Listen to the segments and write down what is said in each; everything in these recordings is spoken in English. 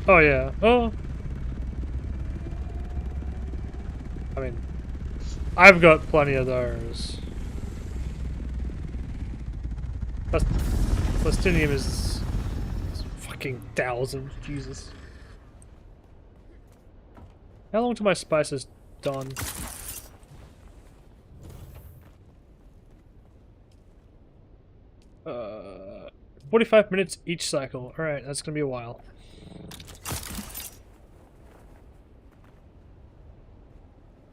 Oh yeah. Oh, I mean, I've got plenty of those. Plus, Plastinium is fucking 1,000. Jesus. How long till my spice is done? 45 minutes each cycle. Alright, that's gonna be a while.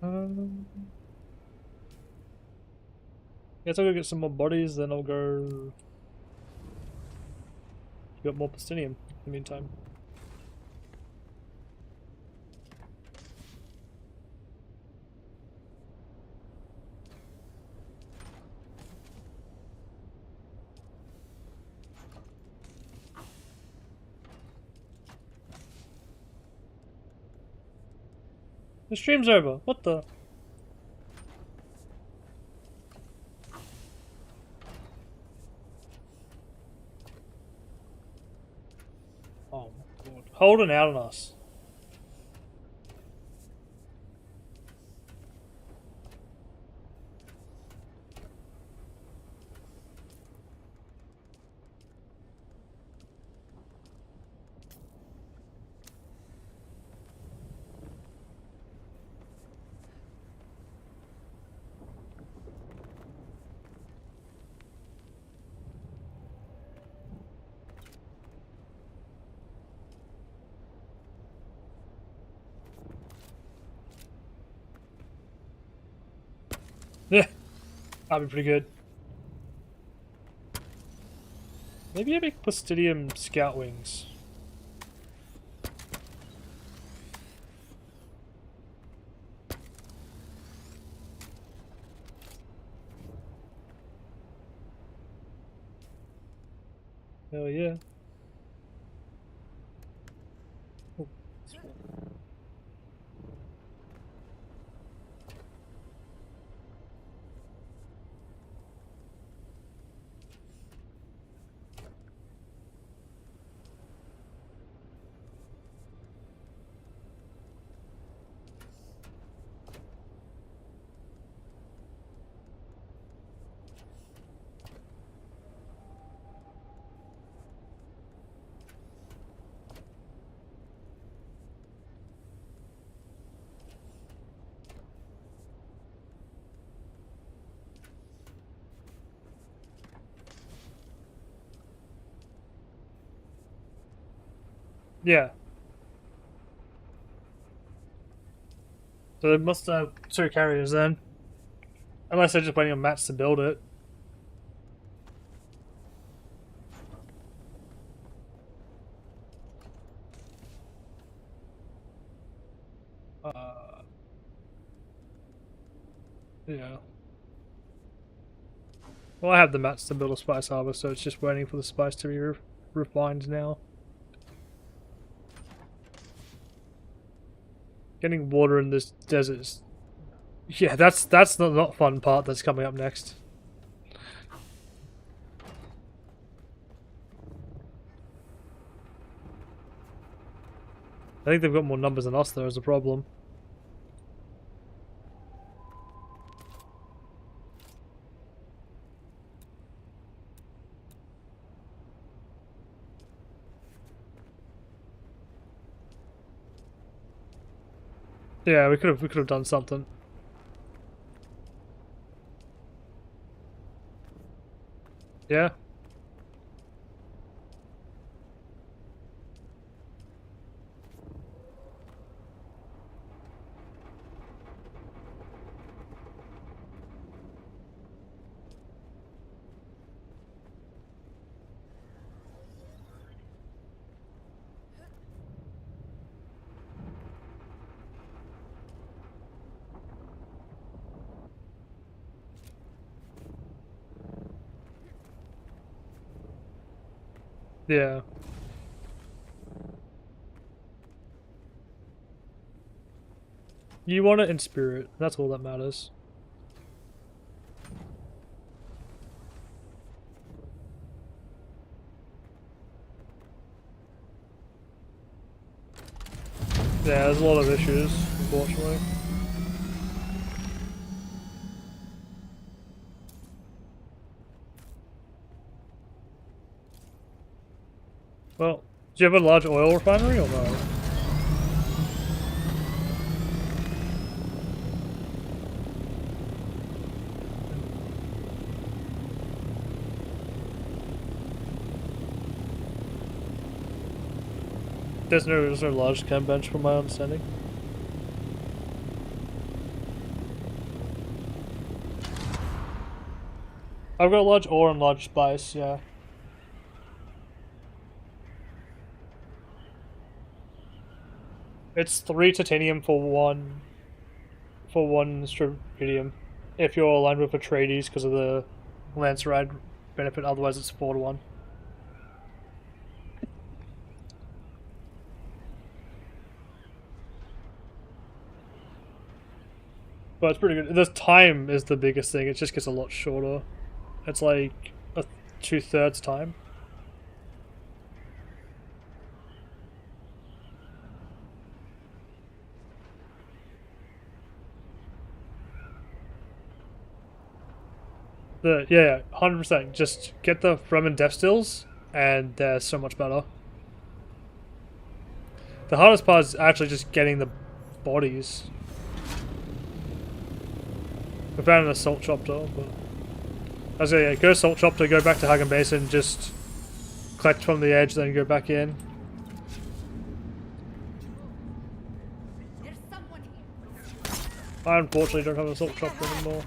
Um, guess I'll go get some more bodies, then I'll go get more plastinium in the meantime. The stream's over. What the? Oh my god. Holding out on us. Yeah, that'd be pretty good. Maybe I make plastidium scout wings. Hell yeah. Oh, yeah. So they must have two carriers then. Unless they're just waiting on mats to build it. Uh, yeah. Well, I have the mats to build a spice harbor, so it's just waiting for the spice to be refined now. Getting water in this desert is... Yeah, that's the not fun part that's coming up next. I think they've got more numbers than us, though, is the problem. Yeah, we could have done something. Yeah. Yeah. You want it in spirit. That's all that matters. Yeah, there's a lot of issues, unfortunately. Well, do you have a large oil refinery or no? There's no large chem bench from my understanding. I've got a large ore and large spice, yeah. It's 3 titanium for one strontium. If you're aligned with Atreides because of the Lance Ride benefit, otherwise it's 4 to 1. But it's pretty good. The time is the biggest thing. It just gets a lot shorter. It's like a 2/3 time. Yeah, 100%. Just get the Fremen Death Stills, and they're so much better. The hardest part is actually just getting the bodies. We found an assault chopper, but I was yeah, go assault chopper, go back to Hagen Basin, just collect from the edge, then go back in. There's someone here. I unfortunately don't have an assault chopper anymore.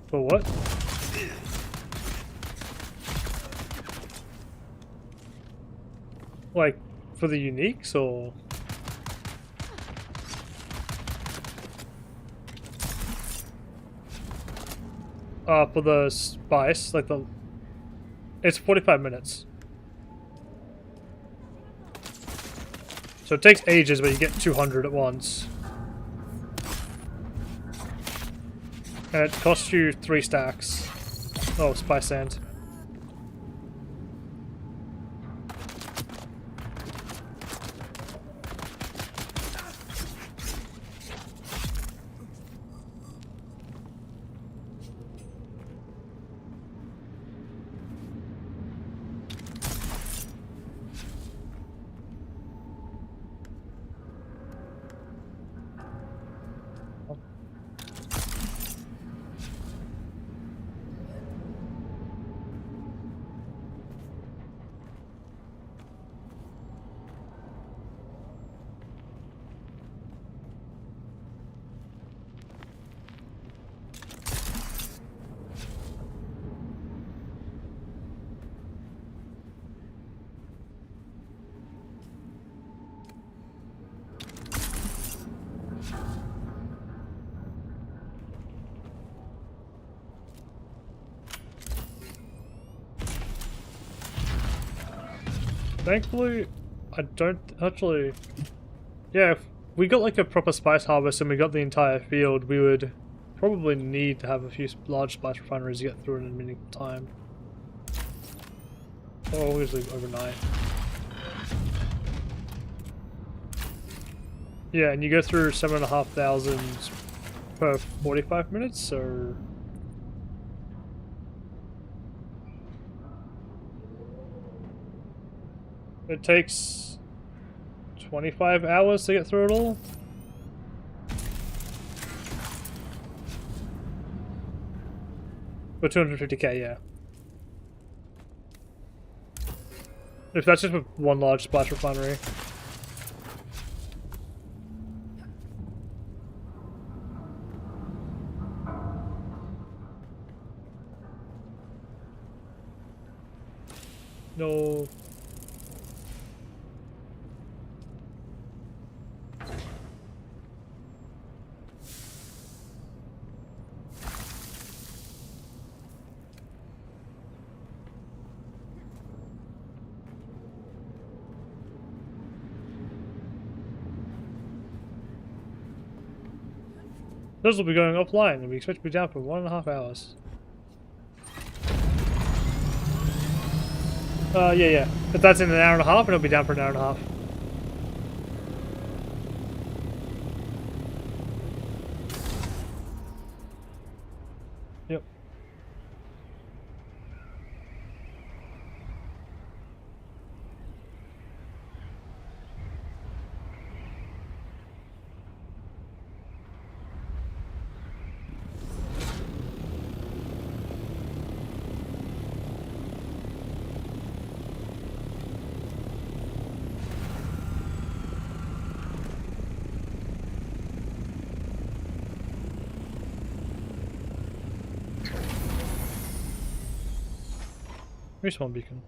For what? Like, for the uniques, or? For the spice, like the... It's 45 minutes. So it takes ages, but you get 200 at once. And it costs you 3 stacks. Oh, spice sand. Thankfully, I don't actually... Yeah, if we got like a proper spice harvest and we got the entire field, we would probably need to have a few large spice refineries to get through in a meaningful time. Or usually overnight. Yeah, and you go through 7,500 per 45 minutes, or... It takes 25 hours to get through it all. For 250k, yeah. If that's just with one large splash refinery. No. Those will be going offline, and we expect to be down for 1.5 hours. Yeah, yeah. If that's in an hour and a half, it'll be down for an hour and a half. Yep. Respawn beacon.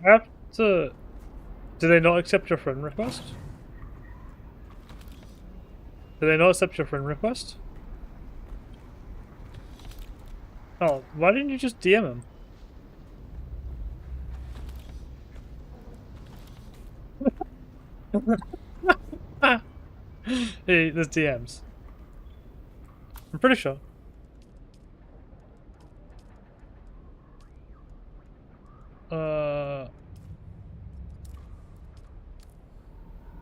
I have to... Do they not accept your friend request? Do they not accept your friend request? Oh, why didn't you just DM him? Hey, there's DMs. I'm pretty sure.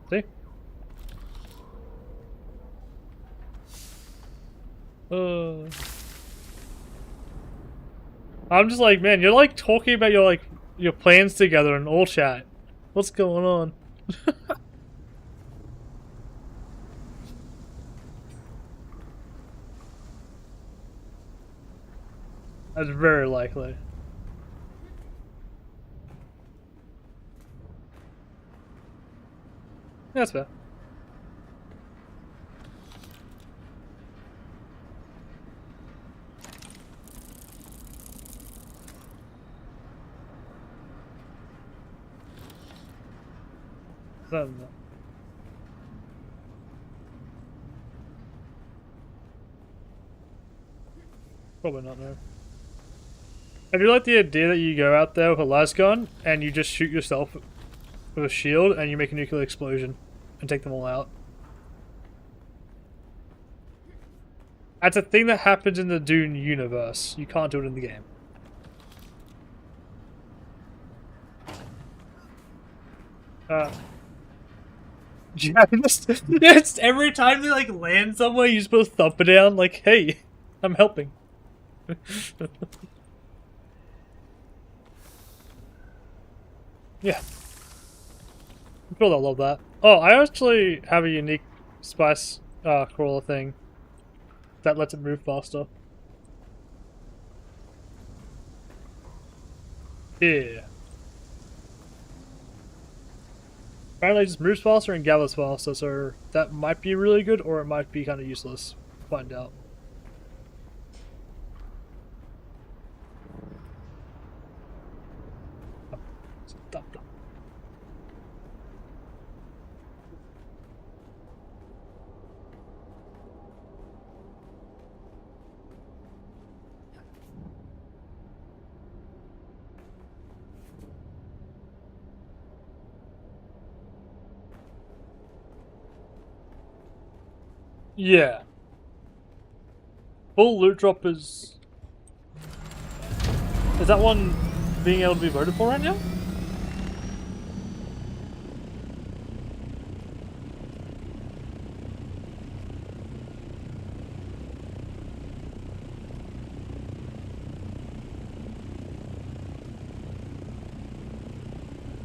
See? I'm just like, man, you're like talking about your plans together in all chat. What's going on? That's very likely. That's fair. No. Probably not, no. I do like the idea that you go out there with a las gun and you just shoot yourself with a shield and you make a nuclear explosion and take them all out. That's a thing that happens in the Dune universe. You can't do it in the game. Yeah, just every time they like land somewhere, you just put a thump it down like, hey, I'm helping. Yeah. I'm sure they'll love that. Oh, I actually have a unique spice crawler thing that lets it move faster. Yeah. Apparently it just moves faster and gathers faster, so that might be really good or it might be kind of useless. Find out. Yeah. Full loot drop is... Is that one being able to be voted for right now?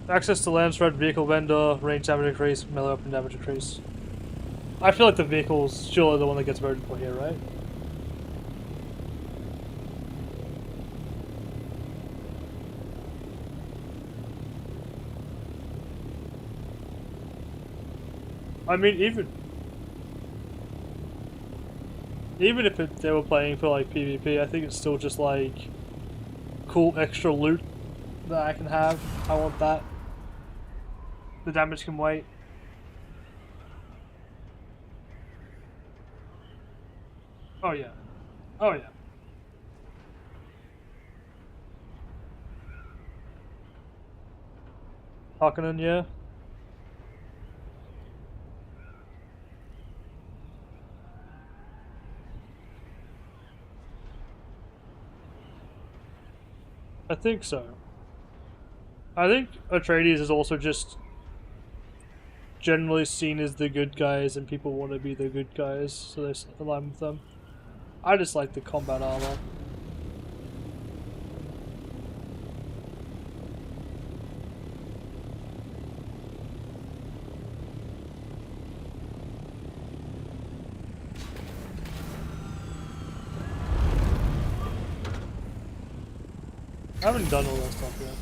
Access to land spread, vehicle vendor, range damage increase, melee weapon damage increase. I feel like the vehicle's surely the one that gets voted for here, right? I mean, even if they were playing for like PvP, I think it's still just like cool extra loot that I can have. I want that. The damage can wait. Oh yeah. Oh yeah. Harkonnen, yeah. I think so. I think Atreides is also just generally seen as the good guys, and people want to be the good guys, so they align with them. I just like the combat armor. I haven't done all that stuff yet.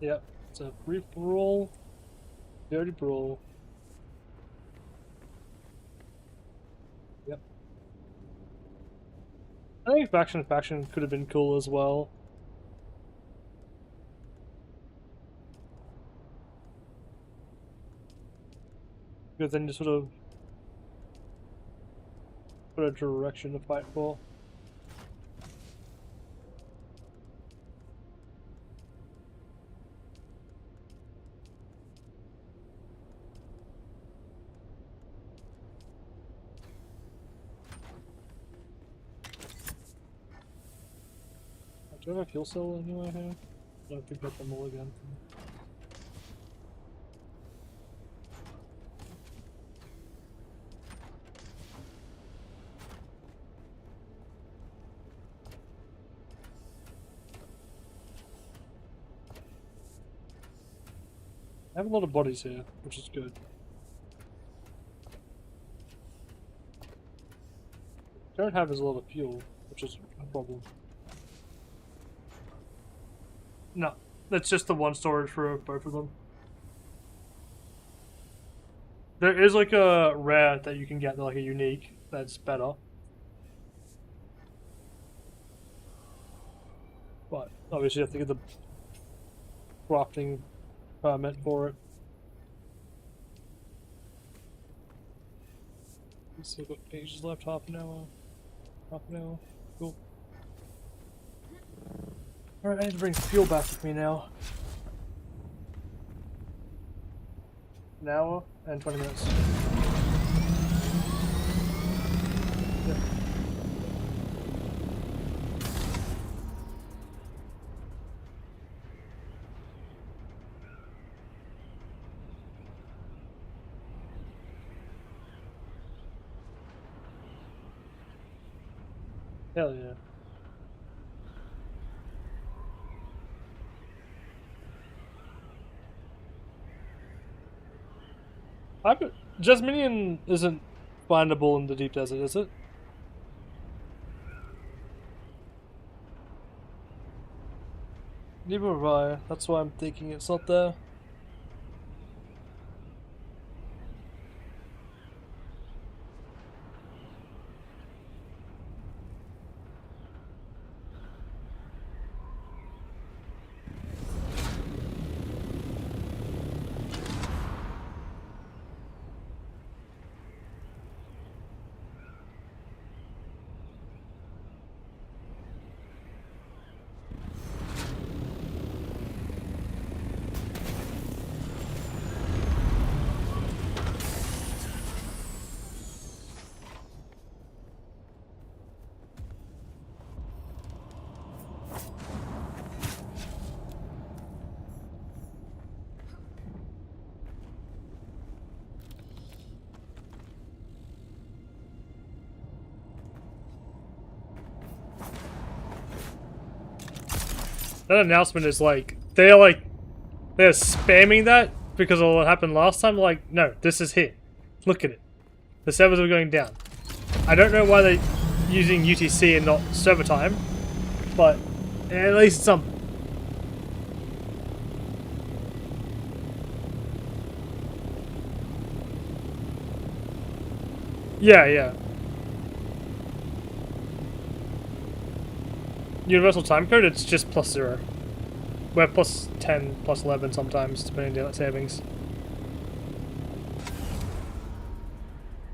Yep, it's a brief brawl, dirty brawl. Yep. I think faction could have been cool as well. Because then you sort of put a direction to fight for. Do I have a fuel cell anywhere here? I don't think I have them all again. I have a lot of bodies here, which is good. Don't have as a lot of fuel, which is a problem. No, that's just the one storage for both of them. There is like a rare that you can get, like a unique, that's better. But obviously you have to get the crafting permit for it. Still got pages left, half an hour. Half an hour. Cool. Alright, I need to bring fuel back with me now. An hour and 20 minutes. Yeah. Hell yeah. Jasminian isn't findable in the deep desert, is it? Neither have I. That's why I'm thinking it's not there. That announcement is like they're spamming that because of what happened last time. Like, no, this is here. Look at it. The servers are going down. I don't know why they. using UTC and not server time, but at least some. Yeah, yeah. Universal timecode, it's just +0. We're +10, +11 sometimes, depending on daylight savings.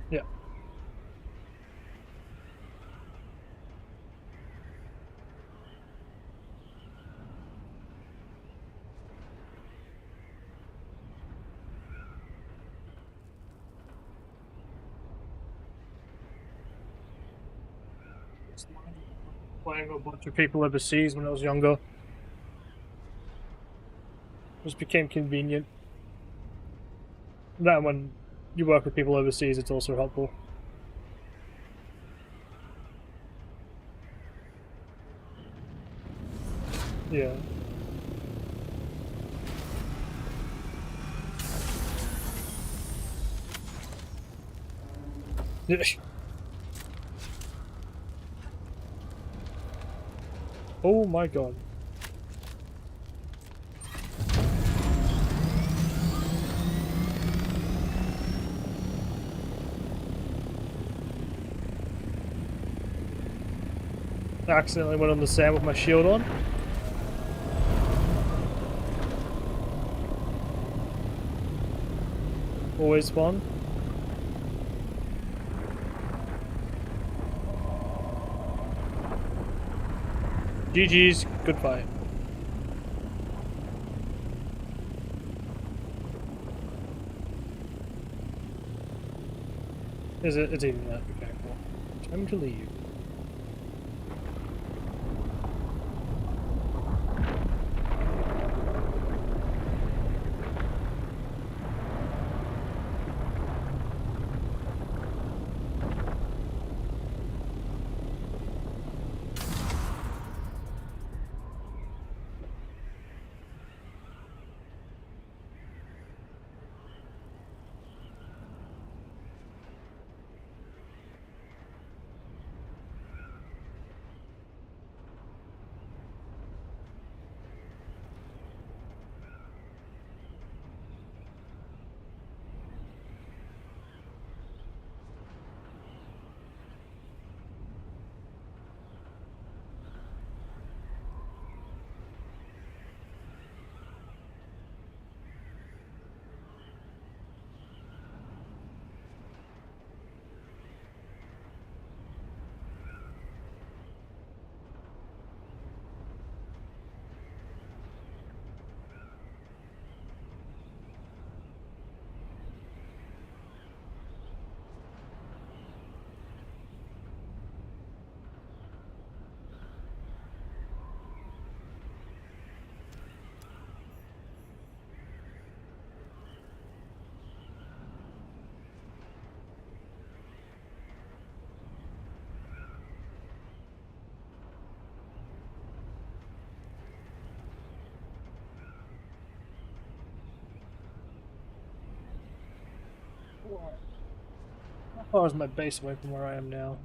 Yeah. Playing with a bunch of people overseas when I was younger. Just became convenient. That when you work with people overseas, it's also helpful. Yeah. Oh my god. I accidentally went on the sand with my shield on. Always fun. GG's, good fight. Is it? It's even that. Okay, cool. Time to leave. How far is my base away from where I am now?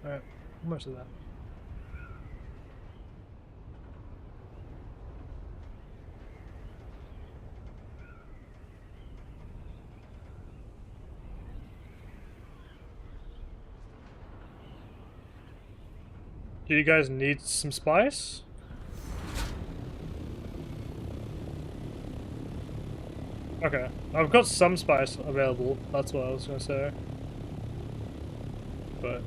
Alright, most of that. Do you guys need some spice? Okay, I've got some spice available, that's what I was gonna say. But...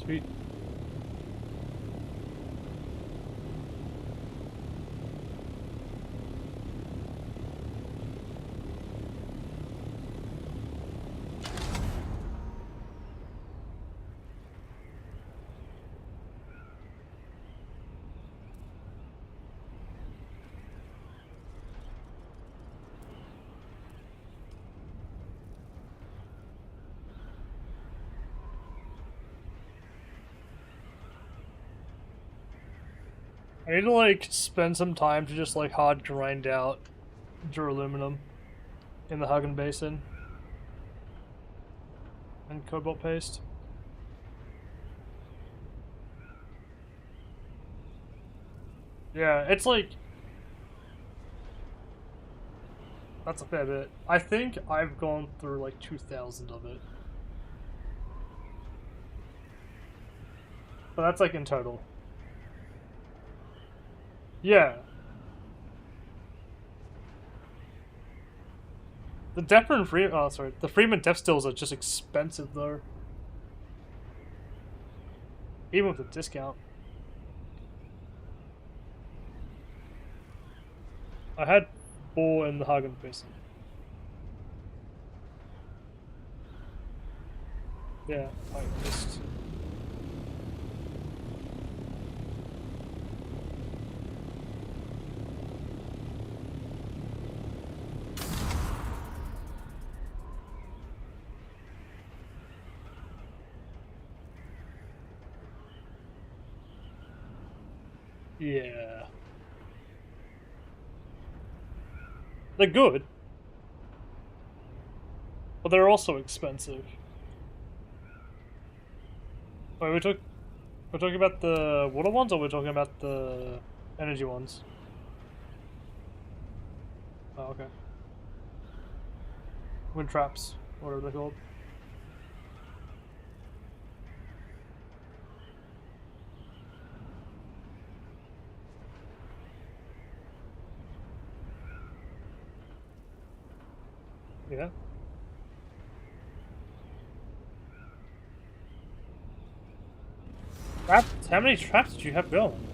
Sweet. I need to like spend some time to just like hard grind out duraluminum in the Hagen Basin and cobalt paste. Yeah, it's like that's a fair bit. I think I've gone through like 2,000 of it. But that's like in total. Yeah. The Depper and Freeman, oh sorry, the Freeman Depth Stills are just expensive though. Even with a discount. I had 4 in the Hagen Basin. Yeah, I missed. Yeah. They're good. But they're also expensive. Wait, we're talking about the water ones or we're talking about the energy ones? Oh, okay. Wind traps, whatever they're called. Yeah. Traps? How many traps did you have going?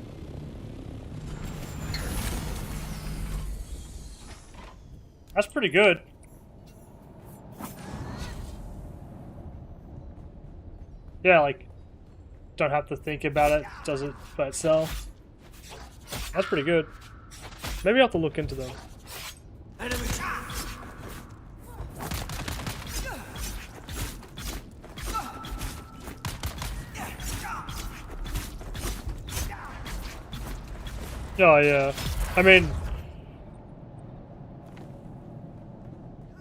That's pretty good. Yeah, like, don't have to think about it, does it by itself. That's pretty good. Maybe I'll have to look into them. Oh, yeah. I mean...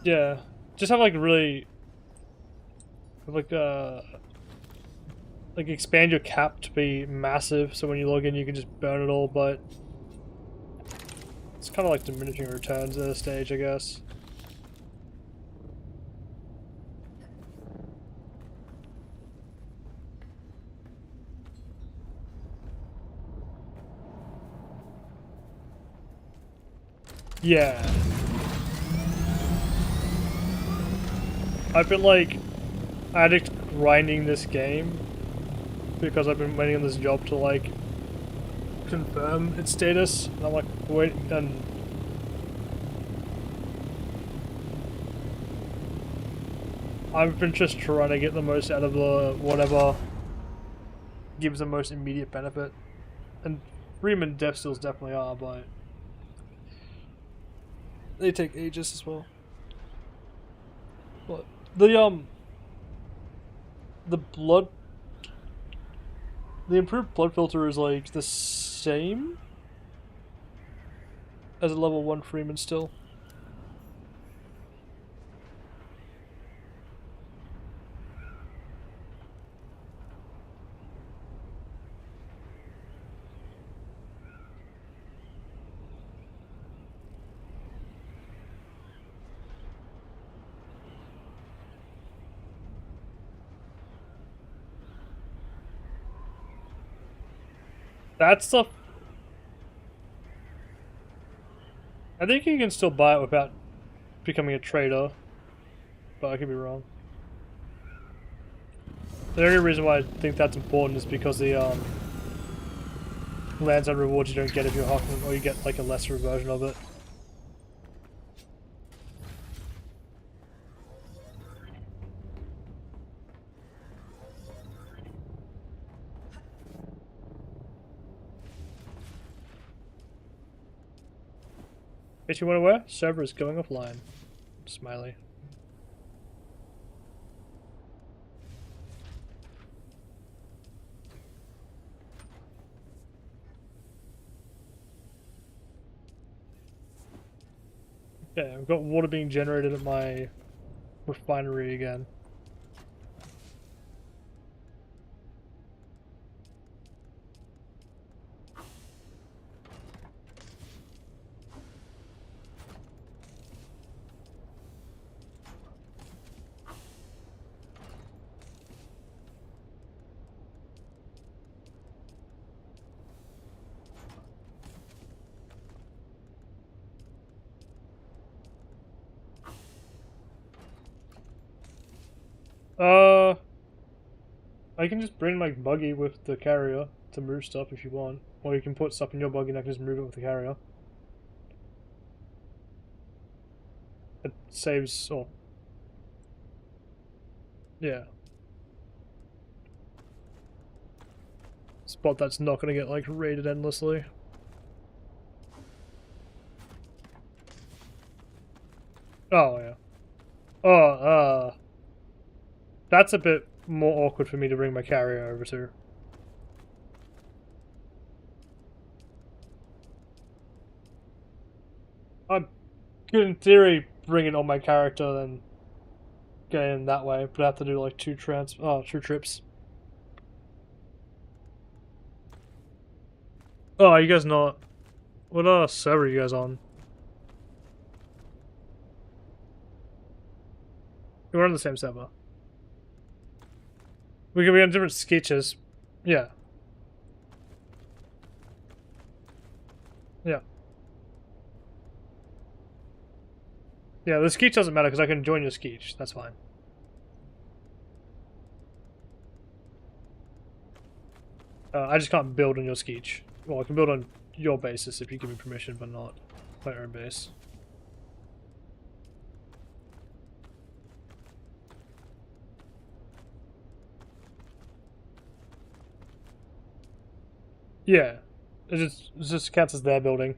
Yeah. Just have, like, really... Like, expand your cap to be massive, so when you log in you can just burn it all, but... It's kind of like diminishing returns at this stage, I guess. Yeah. I've been like addict grinding this game because I've been waiting on this job to like confirm its status. And I'm like wait and I've been just trying to get the most out of the whatever gives the most immediate benefit. And Riemann Depth Stills definitely are, but they take ages as well. But the blood the improved blood filter is like the same as a level 1 Freeman still. That stuff I think you can still buy it without becoming a trader, but I could be wrong. The only reason why I think that's important is because the lands on rewards you don't get if you're hawking, or you get like a lesser version of it. If you want to wear, server is going offline. Smiley. Okay, I've got water being generated at my refinery again. I can just bring my buggy with the carrier to move stuff if you want. Or you can put stuff in your buggy and I can just move it with the carrier. It saves... oh. Yeah. Spot that's not gonna get, like, raided endlessly. Oh, yeah. Oh, that's a bit more awkward for me to bring my carrier over to. I could, in theory, bring it on my character, then get in that way, but I have to do like two trips. Oh, are you guys not? What server are you guys on? We're on the same server. We can be on different sketches. Yeah. Yeah. Yeah, the sketch doesn't matter because I can join your sketch. That's fine. I just can't build on your sketch. Well, I can build on your basis if you give me permission, but not my own base. Yeah. It just counts as their building.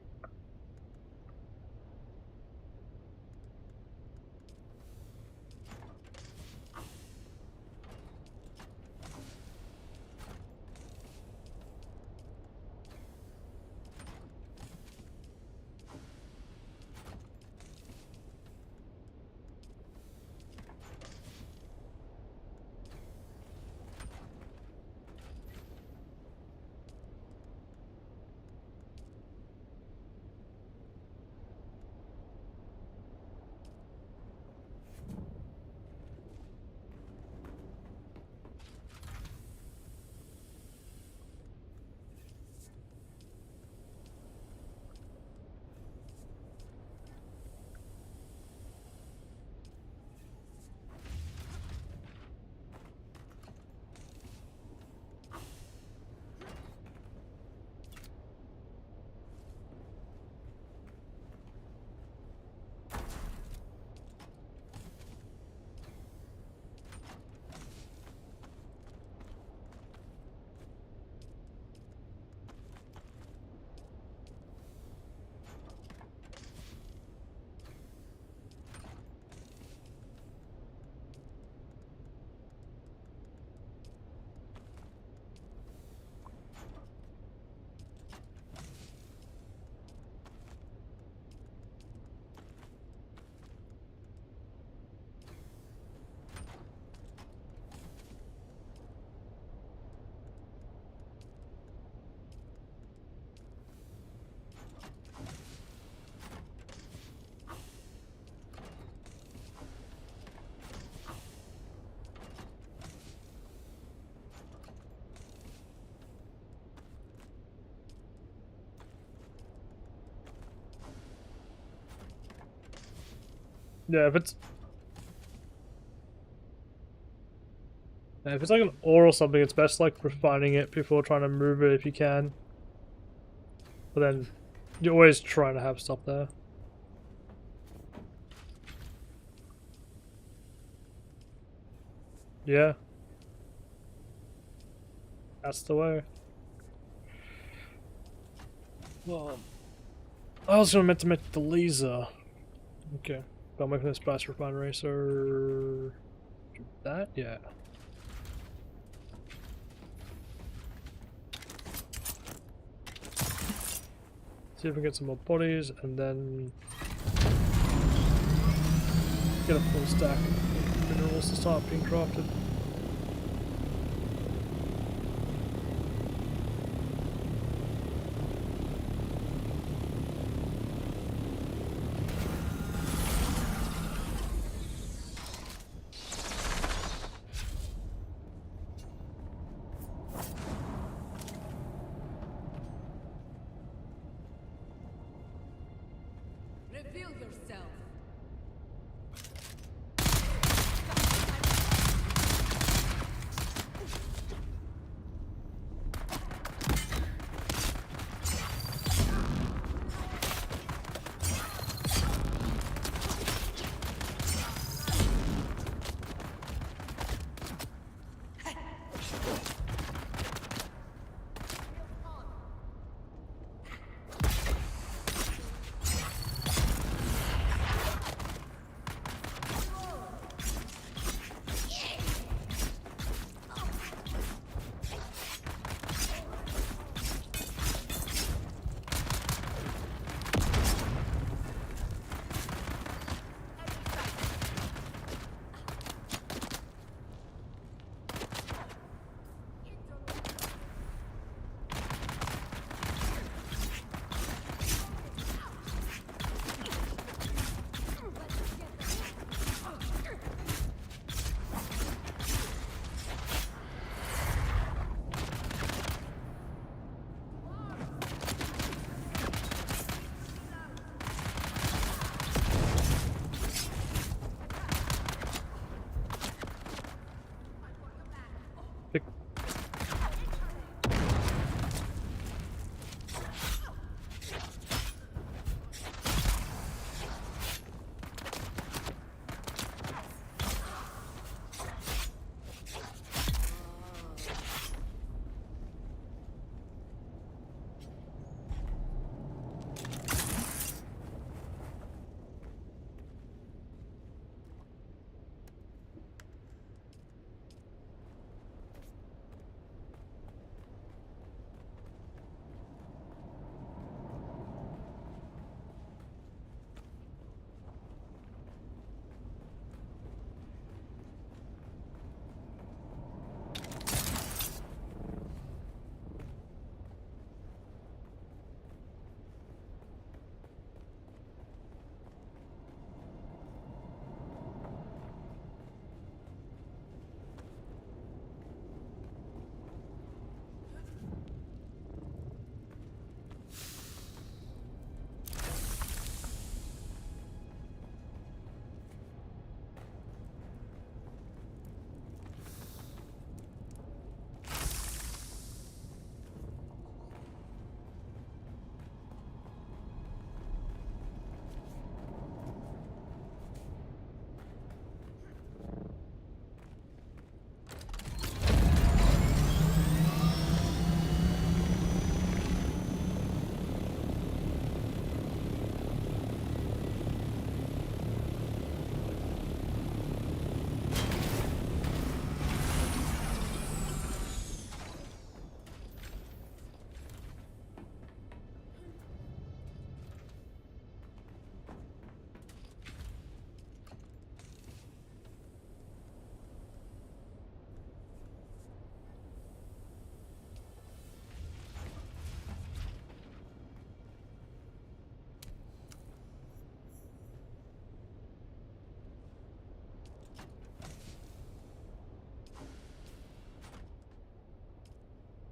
Yeah, if it's like an ore or something, it's best like refining it before trying to move it if you can. But then you're always trying to have stuff there. Yeah. That's the way. Well, I was meant to make the laser. Okay. But I'm making this blast refinery, so do that? Yeah. See if we get some more bodies, and then Get a full stack of minerals to start being crafted. Reveal yourself.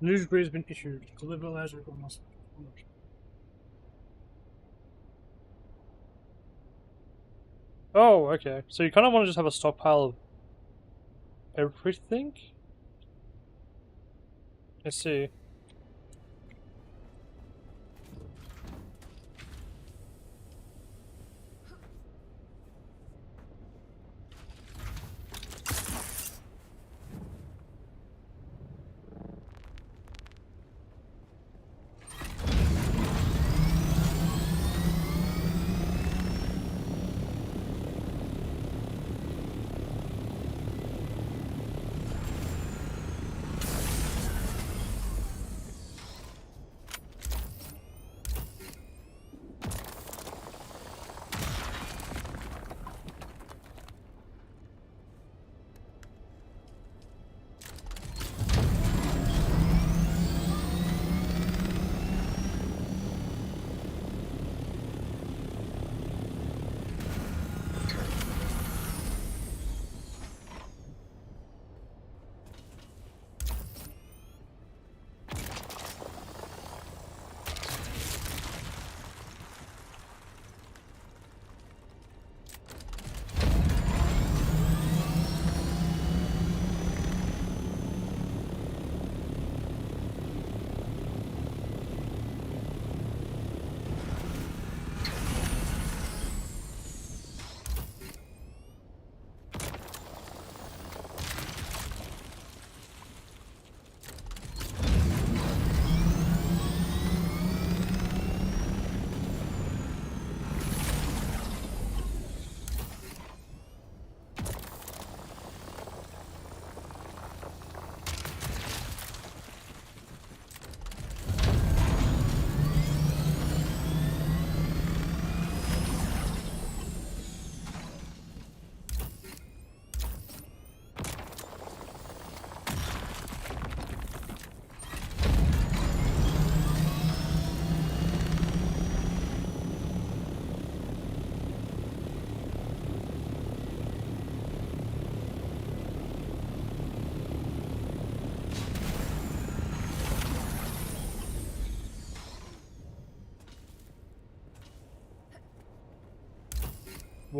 News degree has been issued. Deliver laser almost. Oh, okay. So you kind of want to just have a stockpile of everything? I see.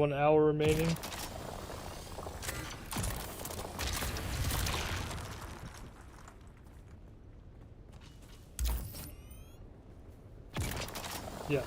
1 hour remaining. Yeah.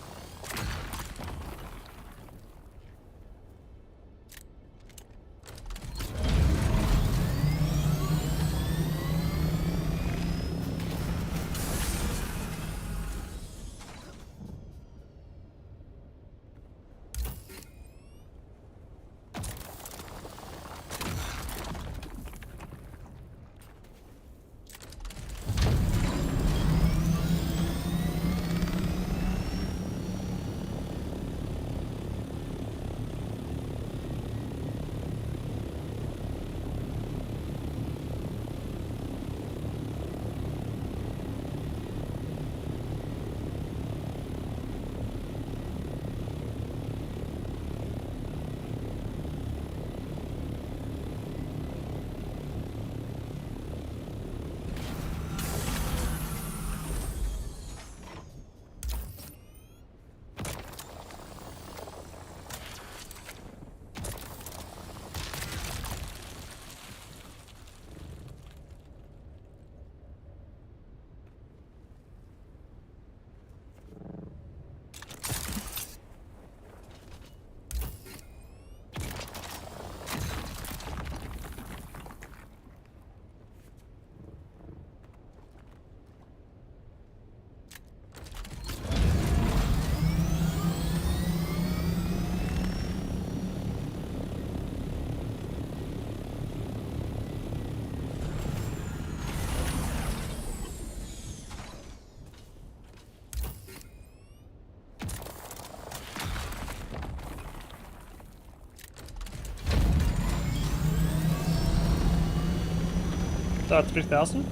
That's 3,000?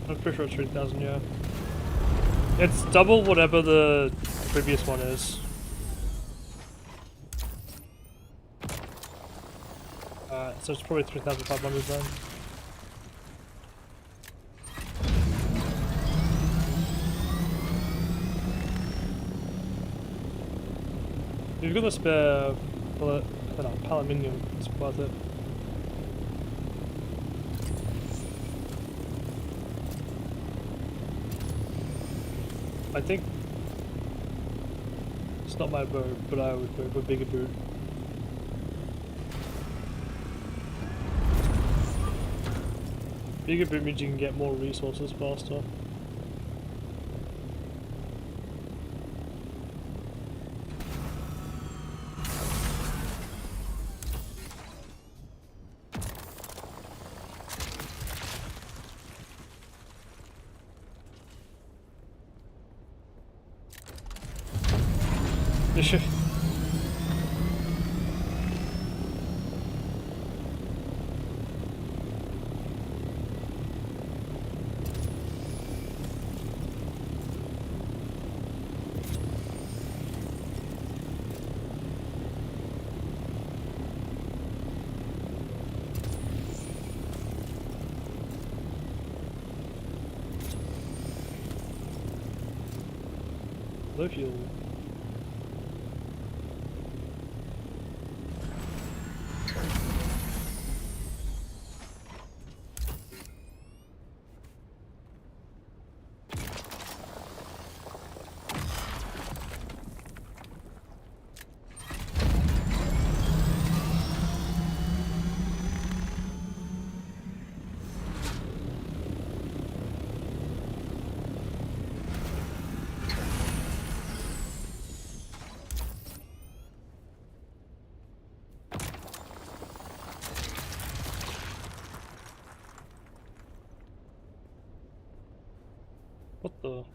I'm pretty sure it's 3,000, yeah. It's double whatever the previous one is. So it's probably 3,500 then. If you've got the spare aluminium, it's worth it. I think it's not my boat, but I would go for a bigger boat. Bigger boot means you can get more resources faster. Low fuel. What the?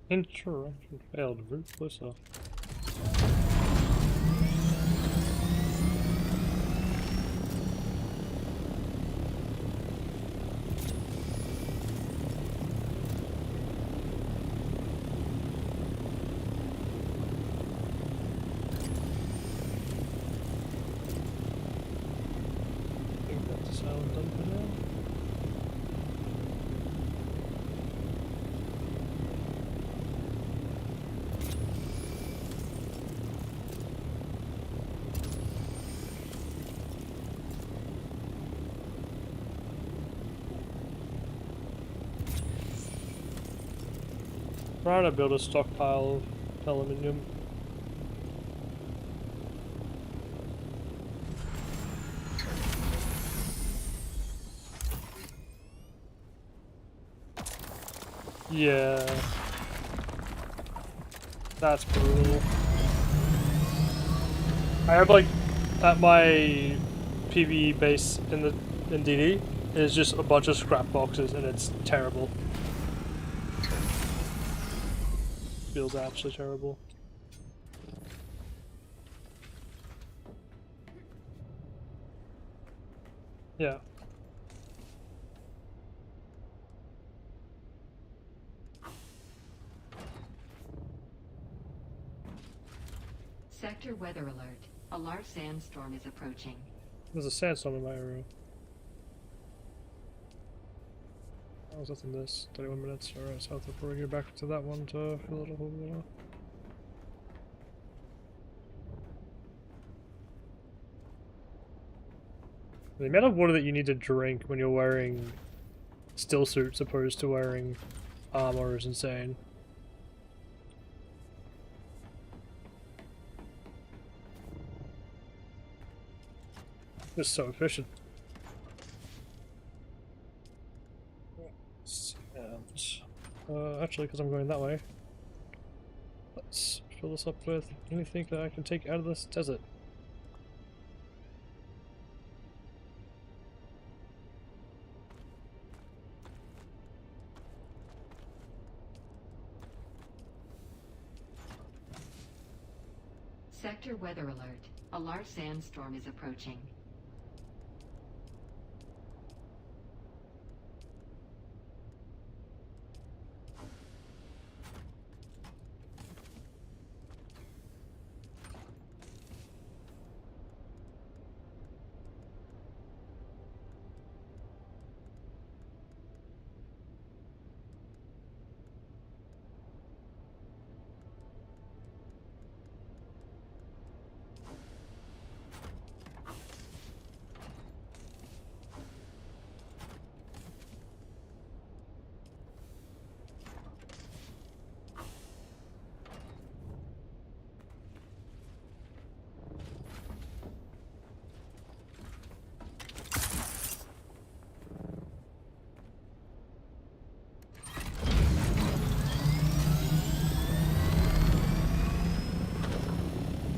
Interaction failed. Route closer. I think that's a silent dump for now. Trying to build a stockpile of aluminium. Yeah. That's brutal. I have like at my PvE base in DD is just a bunch of scrap boxes and it's terrible. Feels absolutely terrible. Yeah. Sector weather alert. A large sandstorm is approaching. There's a sandstorm in my area. I was up in this 31 minutes. Alright, so I'll have to probably go back to that one to fill it up a little bit. The amount of water that you need to drink when you're wearing still suits opposed to wearing armor is insane. It's so efficient. Actually, because I'm going that way, let's fill this up with anything that I can take out of this desert. Sector weather alert. A large sandstorm is approaching.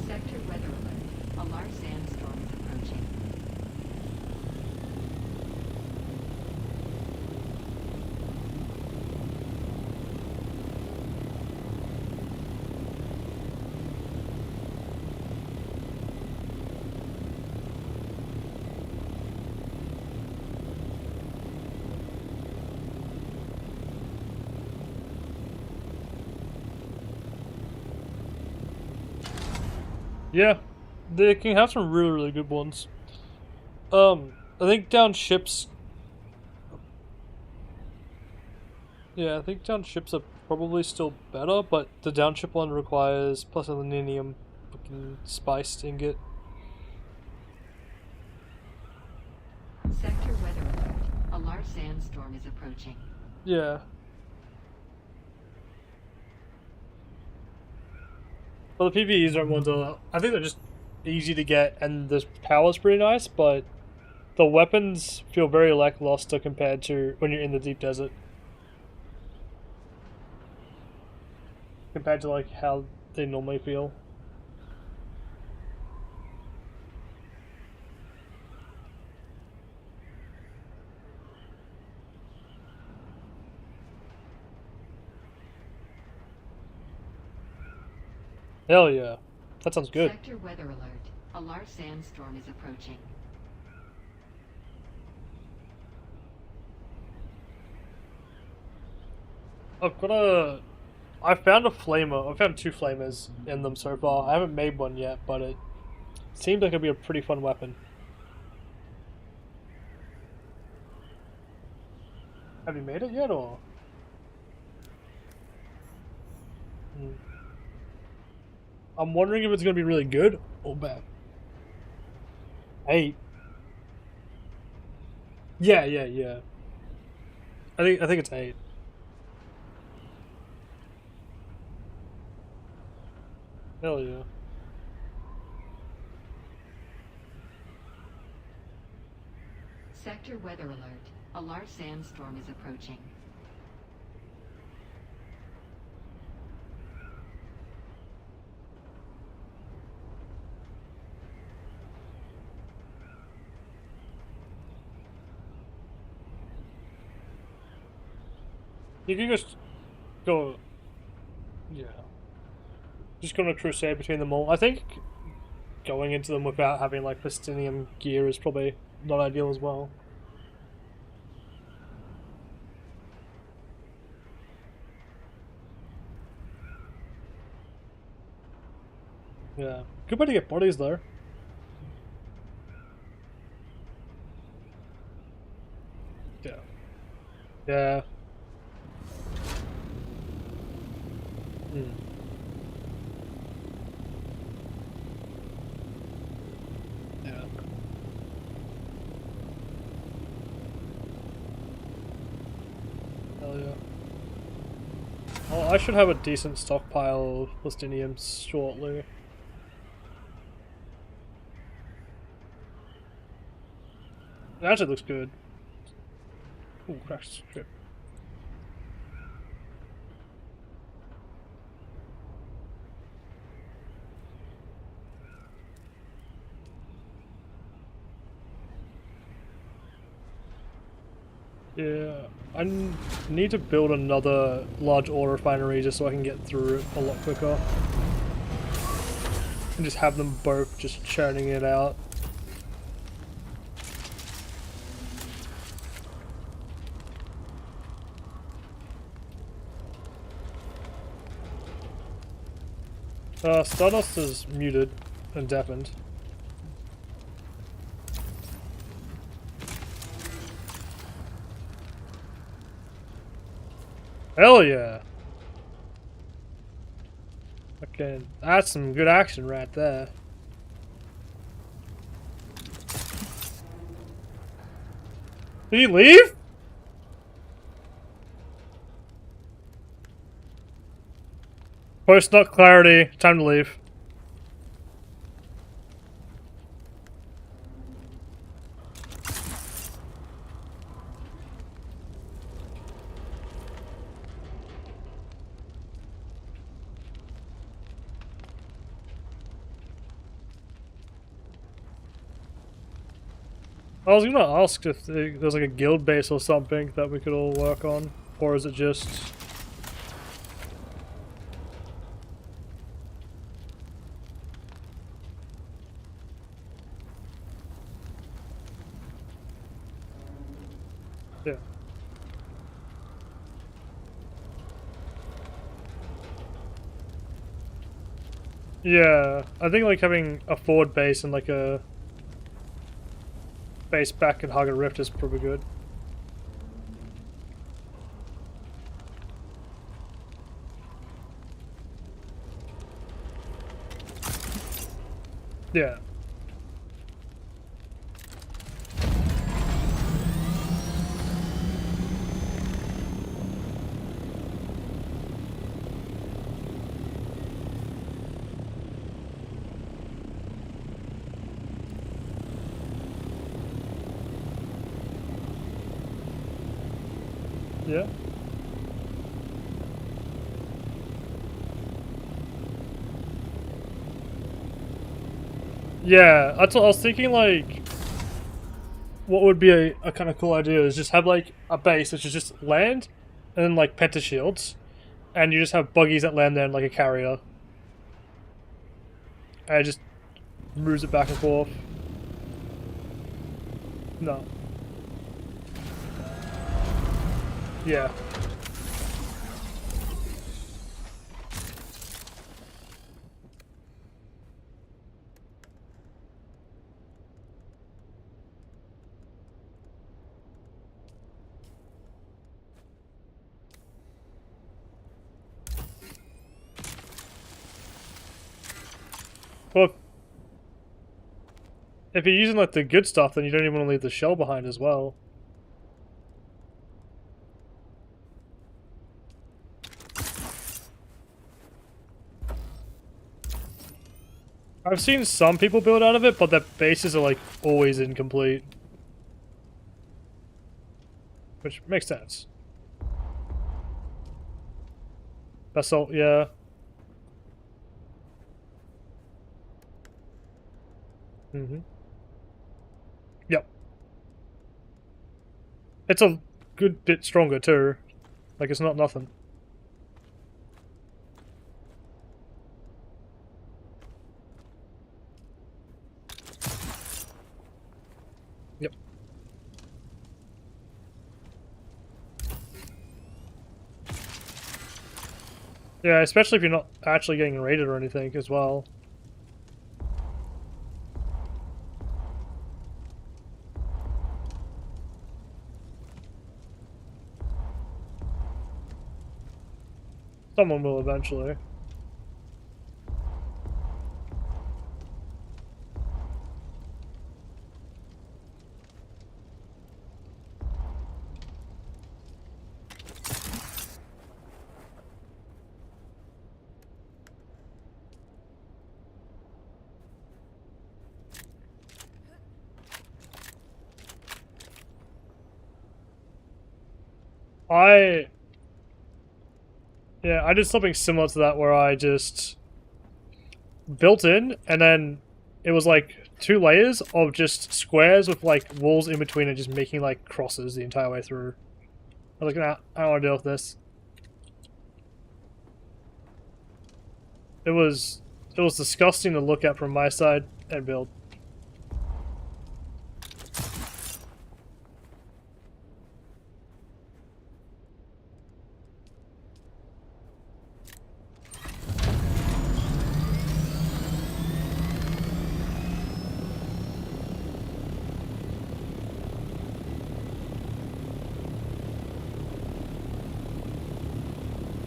Sector weather alert. A large sandstorm is approaching. Yeah, they can have some really, really good ones. I think down ships. Yeah, I think down ships are probably still better, but the down ship one requires plus aluminium, fucking spiced ingot. Sector weather alert. A large sandstorm is approaching. Yeah. Well, the PvEs aren't ones that I think they're just easy to get, and the power's pretty nice, but the weapons feel very lackluster compared to when you're in the deep desert. Compared to like how they normally feel. Hell yeah. That sounds good. Sector weather alert. A large sandstorm is approaching. I found a flamer. I found two flamers in them so far. I haven't made one yet, but it seems like it'd be a pretty fun weapon. Have you made it yet, or? Hmm. I'm wondering if it's gonna be really good or bad. 8. Yeah. I think it's 8. Hell yeah. Sector weather alert. A large sandstorm is approaching. You can just go. Yeah. Just go on a crusade between them all. I think going into them without having like Plastinium gear is probably not ideal as well. Yeah. Good way to get bodies though. Yeah. Yeah. Hmm. Yeah. Hell yeah. Oh, I should have a decent stockpile of Plastiniums shortly. It actually looks good. Ooh, crash strip. Yeah, need to build another large ore refinery just so I can get through it a lot quicker. And just have them both just churning it out. Stardust is muted and deafened. Hell yeah! Okay, that's some good action right there. Did he leave? Post nut clarity. Time to leave. I was gonna ask if there's like a guild base or something that we could all work on, or is it just... Yeah. Yeah, I think like having a forward base and like a base back in Hagen Rift is probably good. Yeah. Yeah. Yeah, that's what I was thinking, like, what would be a kind of cool idea is just have, like, a base which is just land, and then, like, pentashields, and you just have buggies that land there and, like, a carrier. And it just moves it back and forth. No. Yeah. Well, if you're using, like, the good stuff, then you don't even want to leave the shell behind as well. I've seen some people build out of it, but their bases are like always incomplete. Which makes sense. Basalt, yeah. Mm-hmm. Yep. It's a good bit stronger too. Like, it's not nothing. Yep. Yeah, especially if you're not actually getting raided or anything as well. Someone will eventually. I did something similar to that where I just built in and then it was like 2 layers of just squares with like walls in between and just making like crosses the entire way through. I was like, nah, I don't want to deal with this. It was disgusting to look at from my side and build.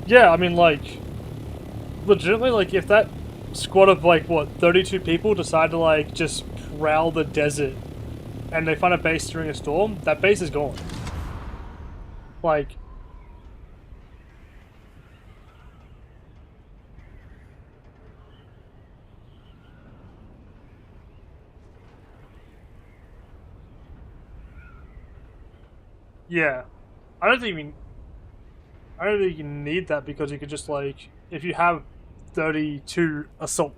Yeah, I mean, like, legitimately, like, if that squad of, like, what, 32 people decide to, like, just prowl the desert and they find a base during a storm, that base is gone. Like, yeah. I don't think you need that because you could just, like, if you have 32 assault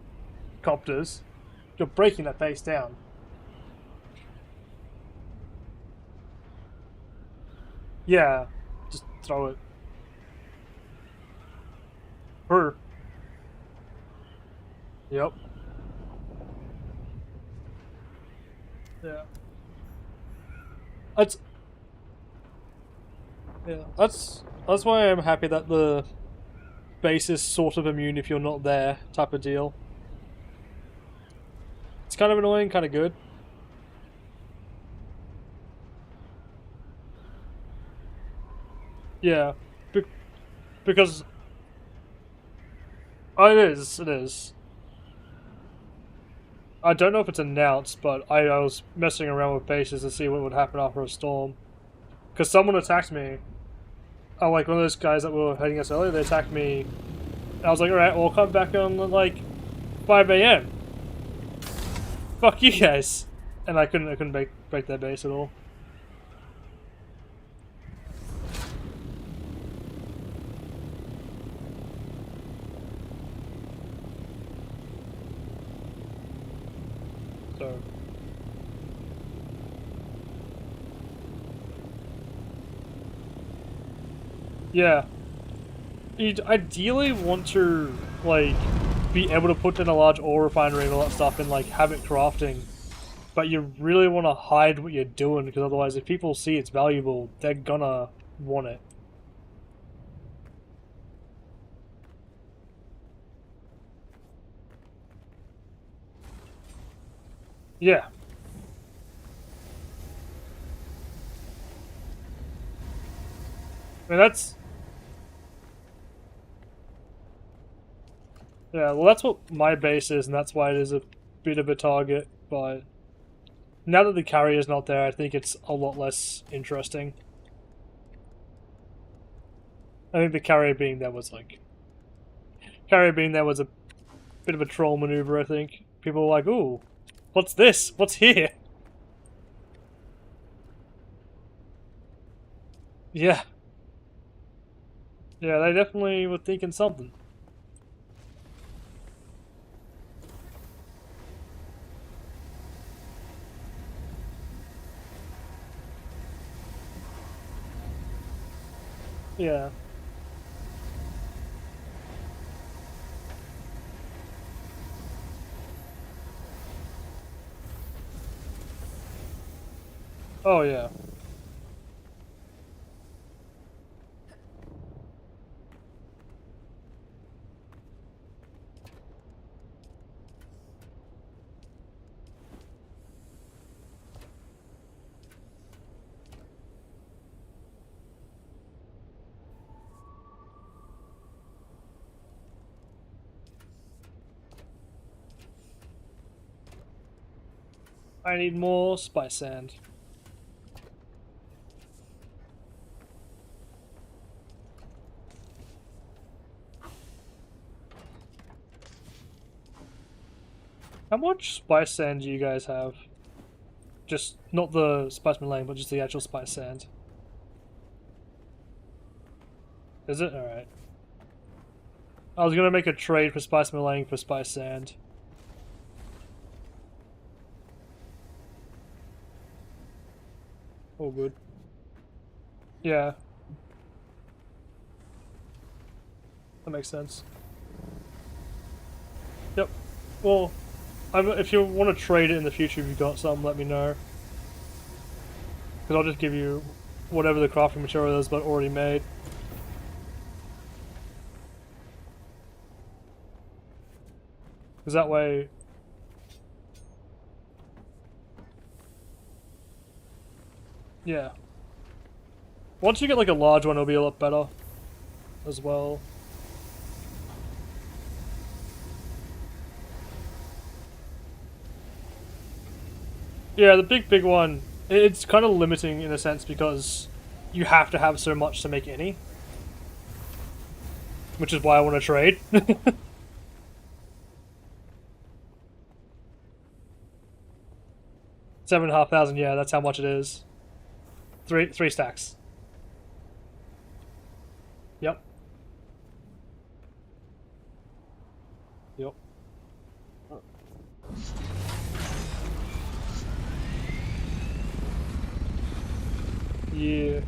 copters, you're breaking that base down. Yeah, just throw it. Her. Yep. Yeah. That's that's why I'm happy that the base is sort of immune if you're not there type of deal. It's kind of annoying, kind of good. Yeah, Be because oh, it is. It is. I don't know if it's announced, but I was messing around with bases to see what would happen after a storm. Because someone attacked me. Oh, like one of those guys that were hitting us earlier, they attacked me. I was like, alright, we'll come back on like 5 a.m. Fuck you guys. And I couldn't break their base at all. So yeah. You'd ideally want to like be able to put in a large ore refinery and all that stuff and like have it crafting. But you really want to hide what you're doing because otherwise if people see it's valuable, they're gonna want it. Yeah. I mean that's yeah, well that's what my base is and that's why it is a bit of a target, but now that the carrier's not there, I think it's a lot less interesting. I think the carrier being there was like carrier being there was a bit of a troll maneuver, I think. People are like, ooh, what's this? What's here? Yeah. Yeah, they definitely were thinking something. Yeah. Oh, yeah. I need more spice sand. How much spice sand do you guys have? Just not the spice melang, but just the actual spice sand. Is it? Alright. I was gonna make a trade for spice melang for spice sand. Oh, good. Yeah. That makes sense. Yep. Well, if you want to trade it in the future, if you've got some, let me know. Because I'll just give you whatever the crafting material is, but already made. Because that way... Yeah. Once you get like a large one, it'll be a lot better as well. Yeah, the big one, it's kind of limiting in a sense because you have to have so much to make any. Which is why I want to trade. 7,500, yeah, that's how much it is. Three stacks. Yep. Yep. Yeah.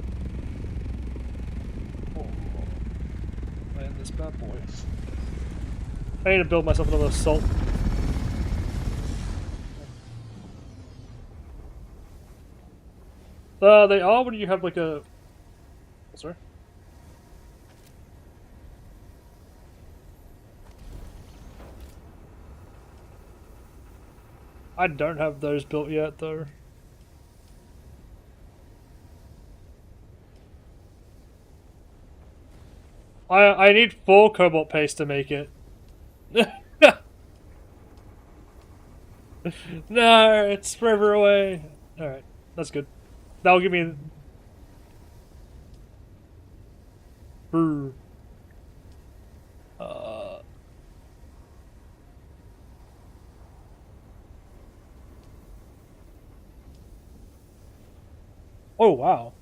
Oh. Man, this bad boy. I need to build myself another salt. They are when you have like a... Sorry? I don't have those built yet, though. I need 4 cobalt paste to make it. No, it's forever away. Alright, that's good. That'll give me... Brr. Oh, wow.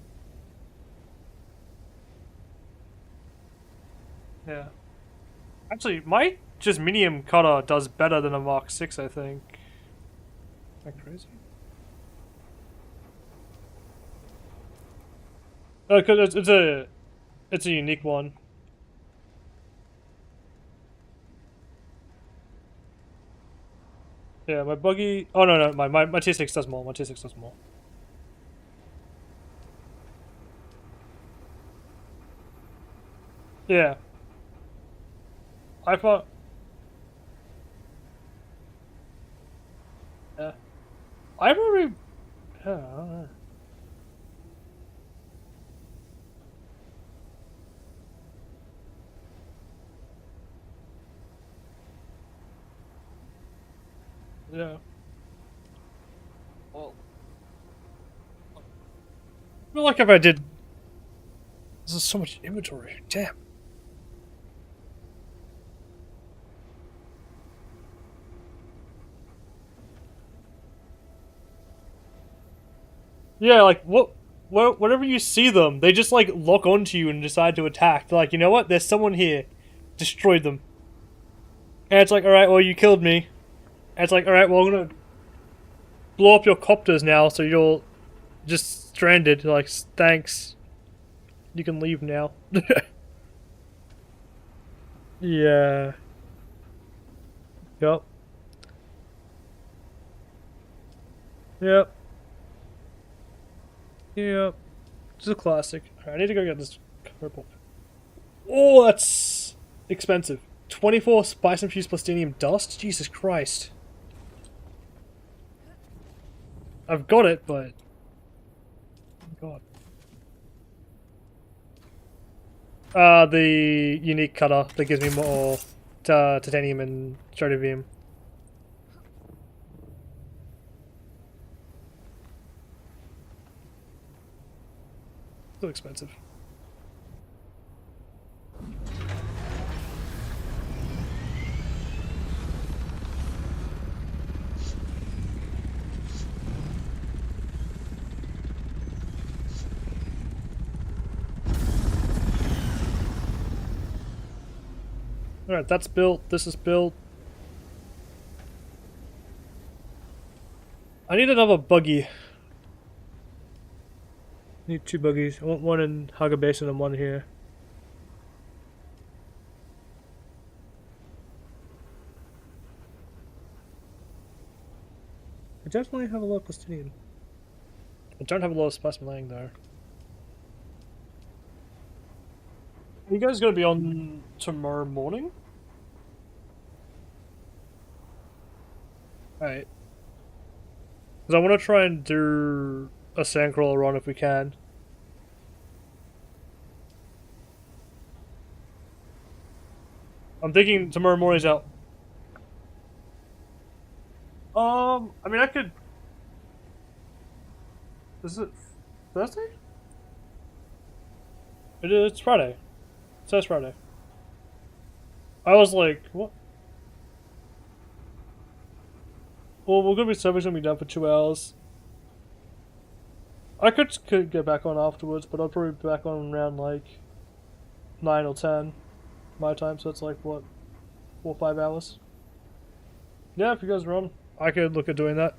Yeah. Actually, my just medium cutter does better than a Mark 6, I think. Is that crazy? Because it's a unique one. Yeah, my buggy... Oh, no, my T6 does more. My T6 does more. Yeah. I thought... Yeah. I probably... Yeah, I don't know. Yeah. Well... I feel like if I did... There's so much inventory. Damn. Yeah, like whenever you see them, they just like lock onto you and decide to attack. They're like, you know what? There's someone here. Destroy them. And it's like, all right, well, you killed me. And it's like, all right, well, I'm gonna blow up your copters now, so you're just stranded. Like, thanks. You can leave now. Yeah. Yep. Yep. Yep. It's a classic. Alright, I need to go get this purple. Oh, that's expensive. 24 spice infused plastinium dust? Jesus Christ. I've got it, but... God. The unique cutter that gives me more titanium and strontium. Still expensive. Alright, that's built. This is built. I need another buggy. I need 2 buggies. I want one in Haga Basin and one here. I definitely have a lot of plastinium. I don't have a lot of spice laying though. Are you guys gonna be on tomorrow morning? Alright. Because I want to try and do a sandcrawler run if we can. I'm thinking tomorrow morning's out. I mean, I could. Is it Thursday? It's Friday. It says Friday. I was like, what? Well, we're gonna be service gonna be done for 2 hours. I could get back on afterwards, but I'll probably be back on around like 9 or 10 my time, so it's like what, 4 or 5 hours. Yeah, if you guys are on, I could look at doing that.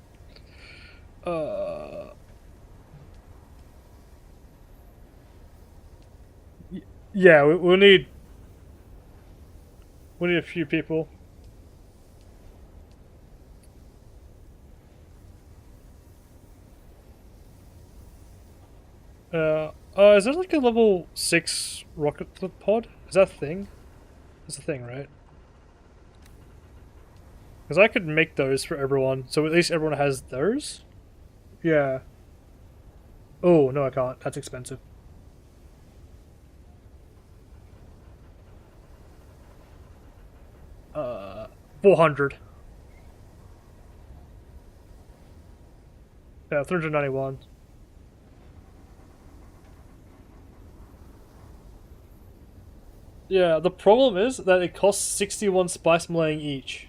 Yeah, we'll need a few people. Is there like a level 6 rocket pod? Is that a thing? That's a thing, right? Because I could make those for everyone, so at least everyone has those? Yeah. Oh, no I can't. That's expensive. 400. Yeah, 391. Yeah, the problem is that it costs 61 spice mlaying each.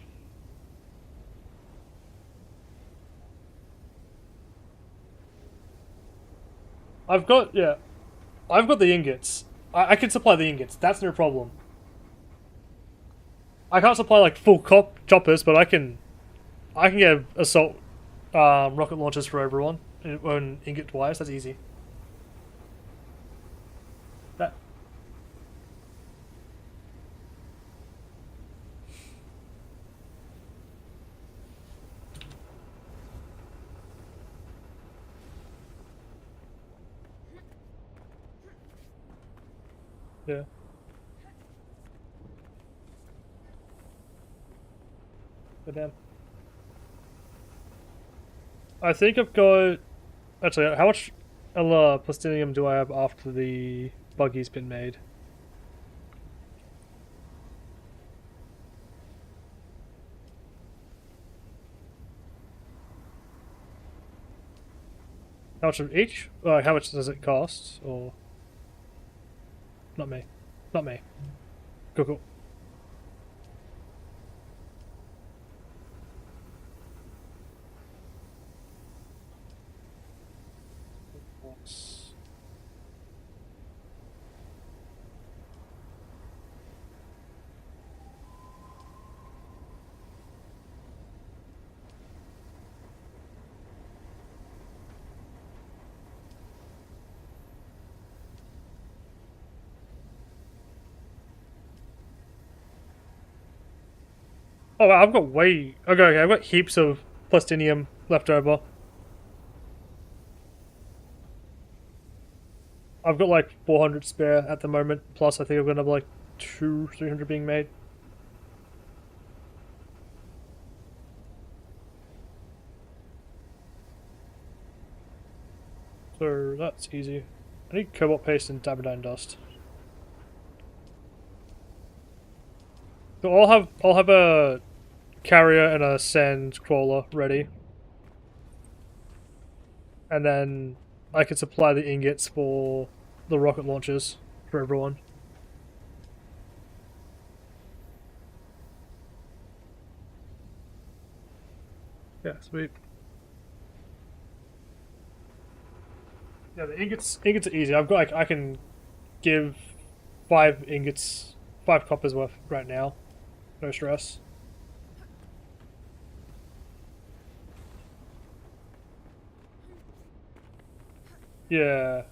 I've got the ingots. I can supply the ingots. That's no problem. I can't supply like full choppers, but I can get assault rocket launchers for everyone and ingot wise. That's easy. That yeah. But damn. I think I've got actually how much plastinium do I have after the buggy's been made? How much of each? How much does it cost? Or not me? Not me. Cool, cool. Oh, I've got way... Okay, I've got heaps of plastinium left over. I've got like 400 spare at the moment, plus I think I'm gonna have like 300 being made. So that's easy. I need cobalt paste and diamondine dust. So I'll have a carrier and a sand crawler ready. And then I can supply the ingots for the rocket launchers for everyone. Yeah, sweet. Yeah, the ingots are easy. I've got like, I can give 5 ingots, 5 coppers worth right now. No stress. Yeah.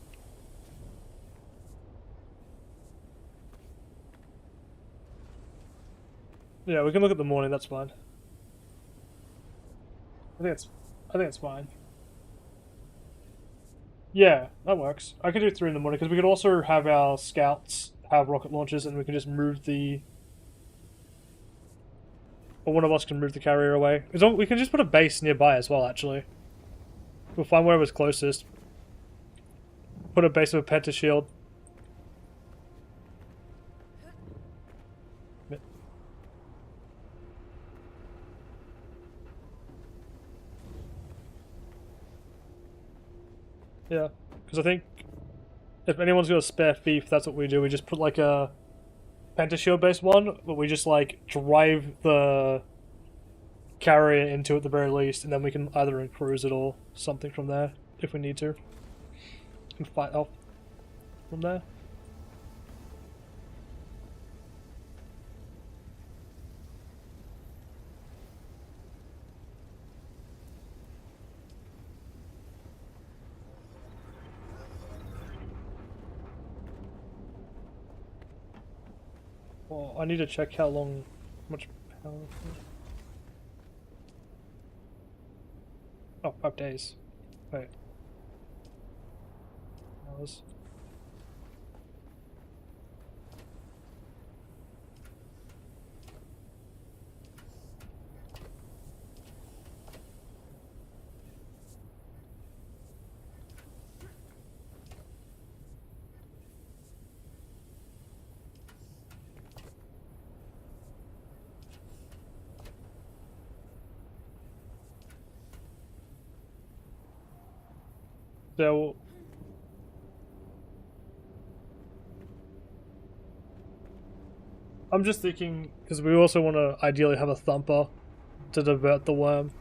Yeah, we can look at the morning, that's fine. I think it's fine. Yeah, that works. I could do 3 in the morning because we could also have our scouts have rocket launchers and we can just move the... Or one of us can move the carrier away. We can just put a base nearby as well, actually. We'll find wherever's closest. Put a base of a pentashield. Yeah, because I think if anyone's got a spare thief, that's what we do. We just put like a pentashield based one, but we just like drive the carrier into it at the very least, and then we can either cruise it or something from there if we need to. And fight off from there. Well, I need to check how much power. Oh, 5 days. Wait. Hours. So I'm just thinking because we also want to ideally have a thumper to divert the worm.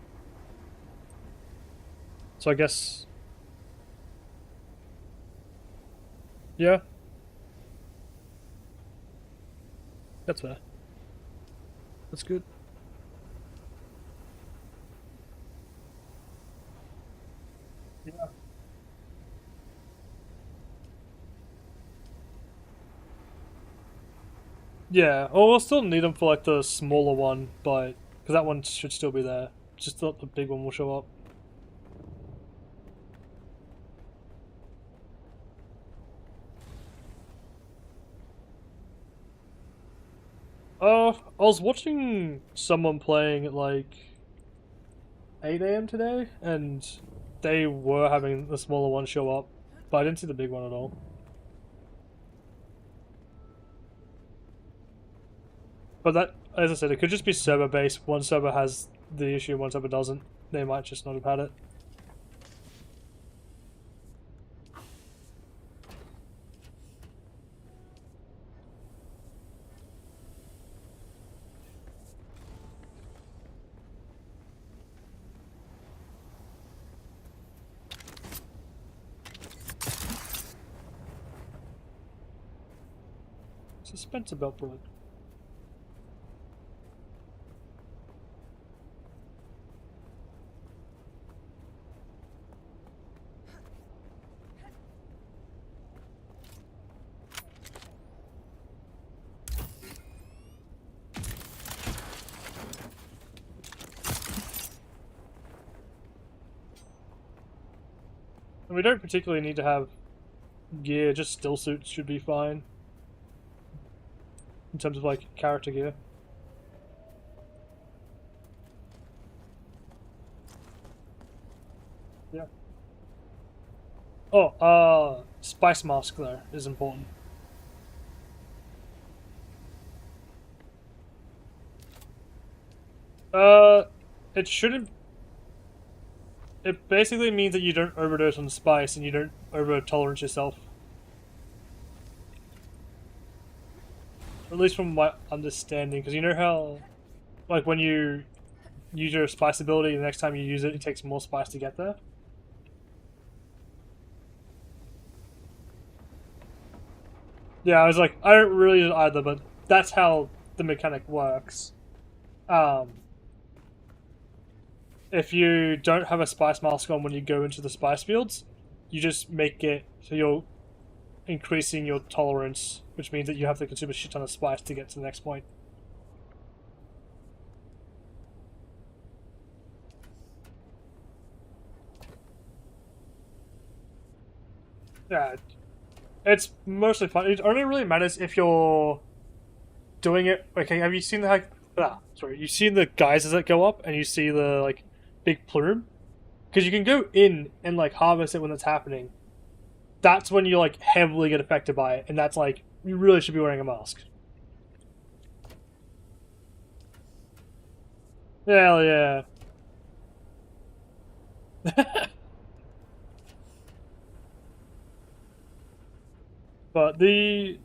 So I guess, yeah, that's fair. That's good. Yeah. Yeah. Well, we'll still need them for like the smaller one, but because that one should still be there. Just the big one will show up. I was watching someone playing at like 8 a.m. today, and they were having the smaller one show up, but I didn't see the big one at all. But that, as I said, it could just be server based. One server has the issue, one server doesn't. They might just not have had it. Dispenser belt bullet. And we don't particularly need to have gear, just still suits should be fine. In terms of like character gear. Yeah. Oh, spice mask though is important. It shouldn't. It basically means that you don't overdose on spice and you don't over tolerance yourself. At least from my understanding, because you know how, like when you use your spice ability, the next time you use it, it takes more spice to get there. Yeah, I was like, I don't really use it either, but that's how the mechanic works. Um, if you don't have a spice mask on when you go into the spice fields, you just make it so you're increasing your tolerance, which means that you have to consume a shit ton of spice to get to the next point. Yeah, it's mostly fun. It only really matters if you're doing it. Okay, have you seen the sorry, you've seen the geysers that go up, and you see the like big plume? Because you can go in and like harvest it when it's happening. That's when you like heavily get affected by it, and that's like you really should be wearing a mask. Hell yeah. But the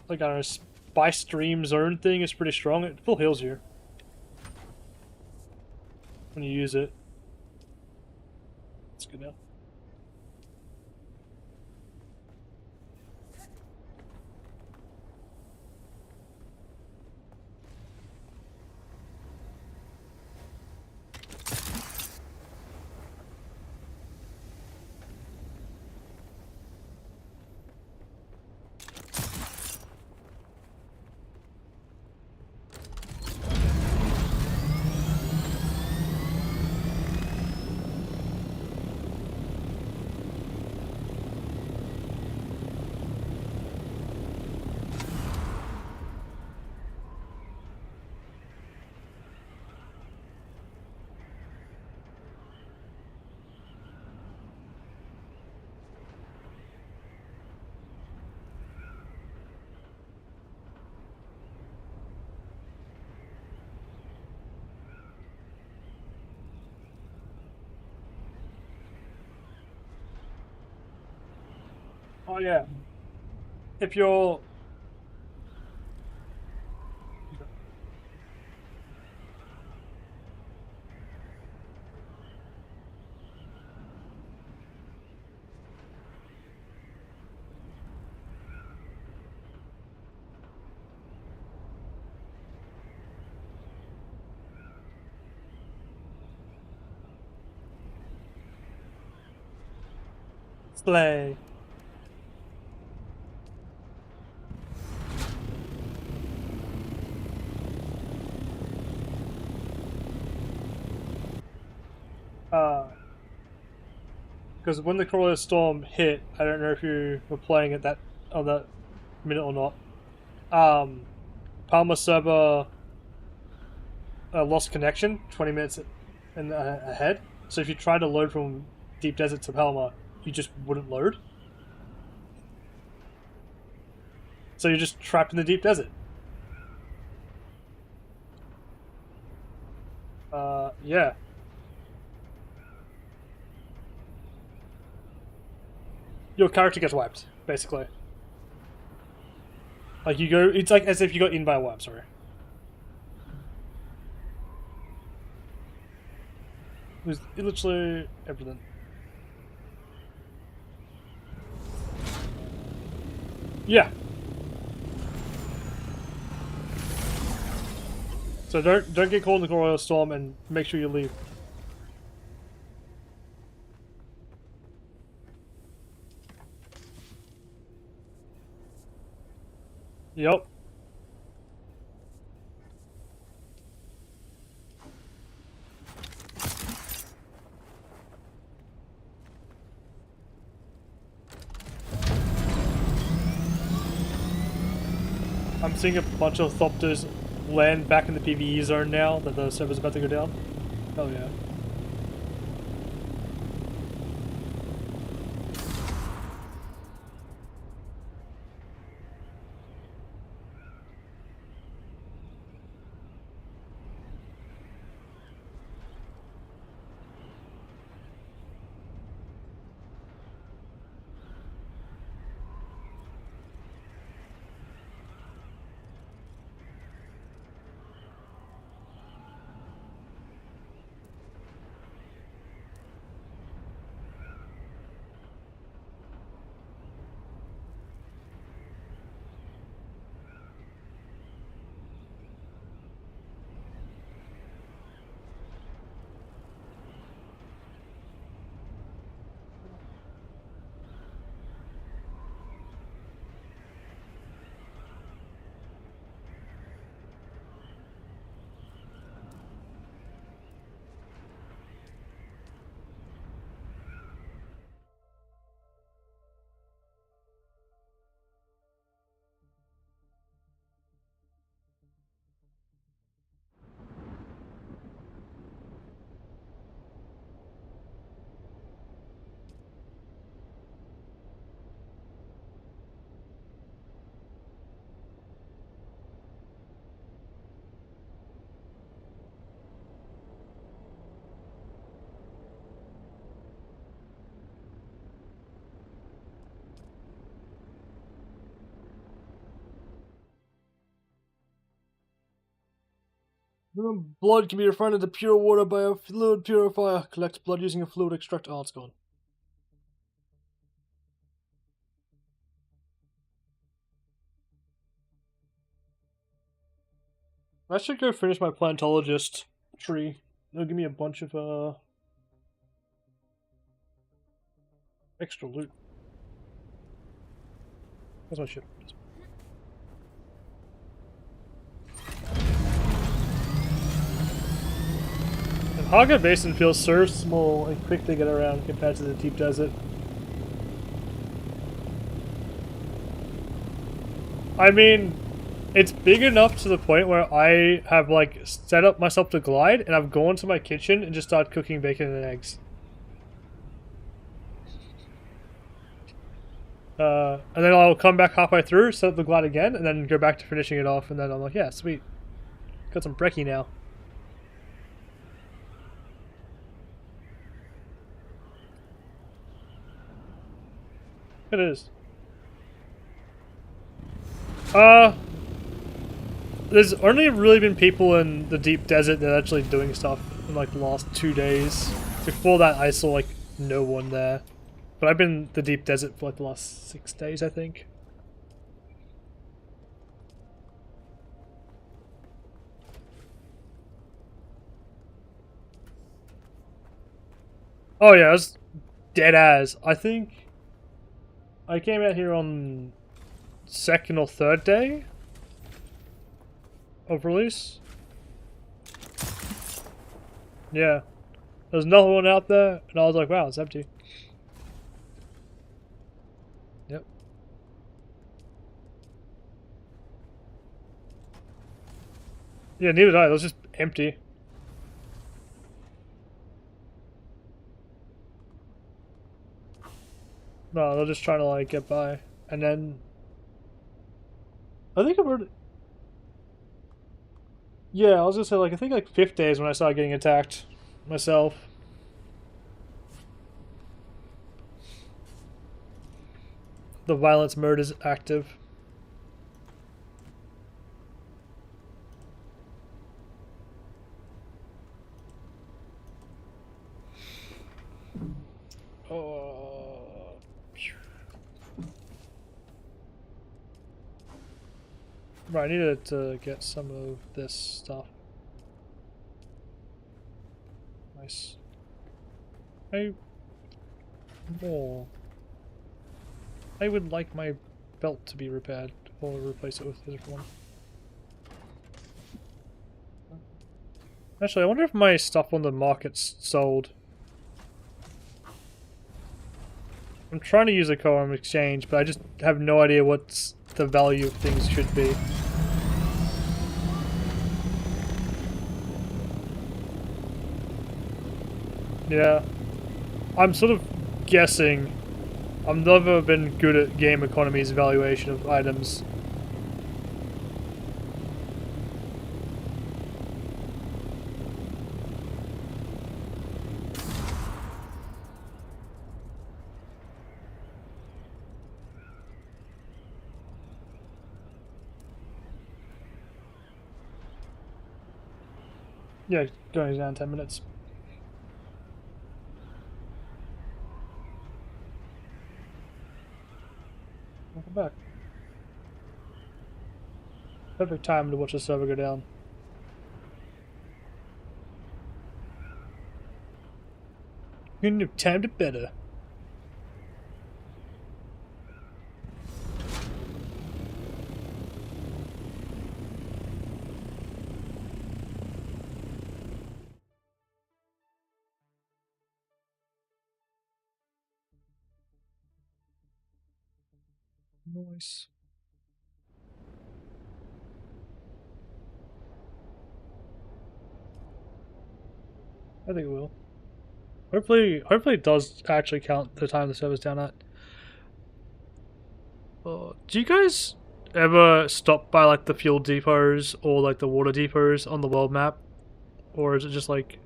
like I don't know, spice stream zone thing is pretty strong. It full heals you when you use it. It's good now. Oh yeah. If you're slay. Because when the Crawler Storm hit, I don't know if you were playing at that on that minute or not. Palma server lost connection 20 minutes ahead. So if you tried to load from Deep Desert to Palma, you just wouldn't load. So you're just trapped in the Deep Desert. Yeah. Your character gets wiped, basically. Like you go, it's like as if you got eaten by a worm, sorry. It was literally everything. Yeah. So don't get caught in the Royal Storm and make sure you leave. Yep. I'm seeing a bunch of Thopters land back in the PvE zone now that the server's about to go down. Oh yeah. Blood can be refined into pure water by a fluid purifier. Collect blood using a fluid extract. Oh, it's gone. I should go finish my plantologist tree. It'll give me a bunch of extra loot. That's my shit. And Haga Basin feels so small and quick to get around compared to the deep desert. I mean, it's big enough to the point where I have like set up myself to glide and I've gone to my kitchen and just started cooking bacon and eggs. And then I'll come back halfway through, set up the glide again, and then go back to finishing it off, and then I'm like, yeah, sweet. Got some brekkie now. It is. There's only really been people in the deep desert that are actually doing stuff in like the last 2 days. Before that, I saw like no one there. But I've been in the deep desert for like the last 6 days, I think. Oh yeah, it was dead as. I think I came out here on second or third day of release. Yeah. There's no one out there, and I was like, wow, it's empty. Yep. Yeah, neither did I. It was just empty. No, they're just trying to like get by. And then I think I've already... Yeah, I was gonna say like I think like 5th day is when I started getting attacked myself. The violence mode is active. Right, I needed to get some of this stuff. Nice. More. I would like my belt to be repaired, or replace it with a different one. Actually, I wonder if my stuff on the market's sold. I'm trying to use a Coram exchange, but I just have no idea what the value of things should be. Yeah. I'm sort of guessing. I've never been good at game economy's evaluation of items. Yeah, going down 10 minutes. Welcome back. Perfect time to watch the server go down. Couldn't have timed it better. Nice. I think it will. Hopefully it does actually count the time the server's down at. Do you guys ever stop by like the fuel depots or like the water depots on the world map? Or is it just like...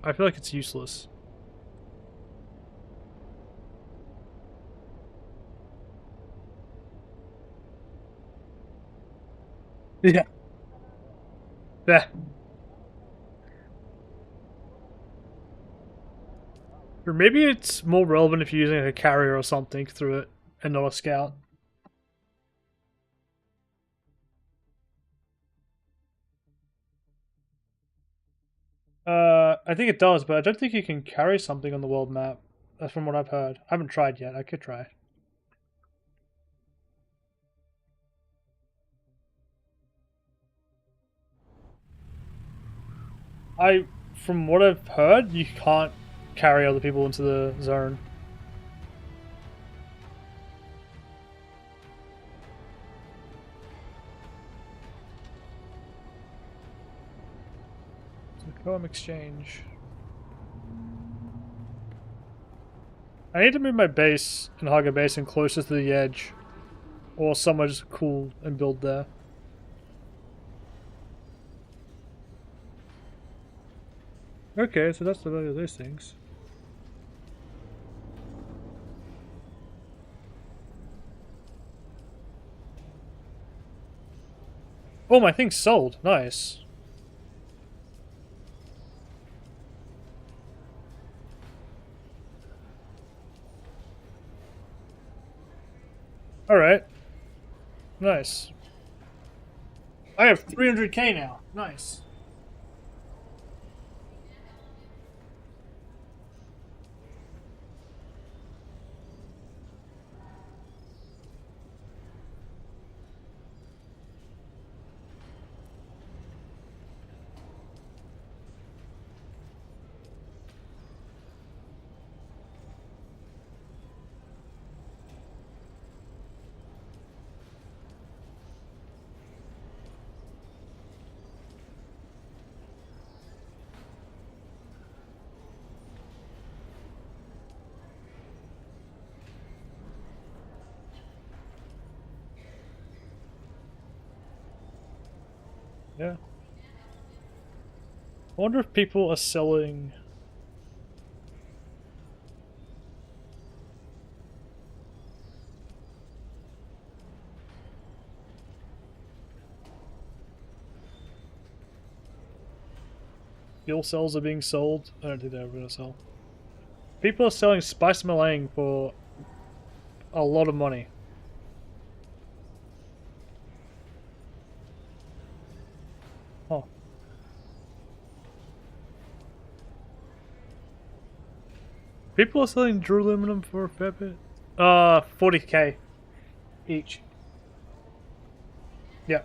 I feel like it's useless. Yeah. Yeah. Or maybe it's more relevant if you're using like a carrier or something through it and not a scout. I think it does, but I don't think you can carry something on the world map. That's from what I've heard. I haven't tried yet. I could try. From what I've heard, you can't carry other people into the zone. So Coam exchange. I need to move my base and hug a basin closer to the edge, or somewhere just cool and build there. Okay, so that's the value of those things. Oh, my thing's sold. Nice. Alright. Nice. I have 300k now. Nice. Yeah. I wonder if people are selling... Fuel cells are being sold. I don't think they're ever going to sell. People are selling spice Malang for a lot of money. Oh. People are selling aluminum for a fair bit. 40k each. Yeah.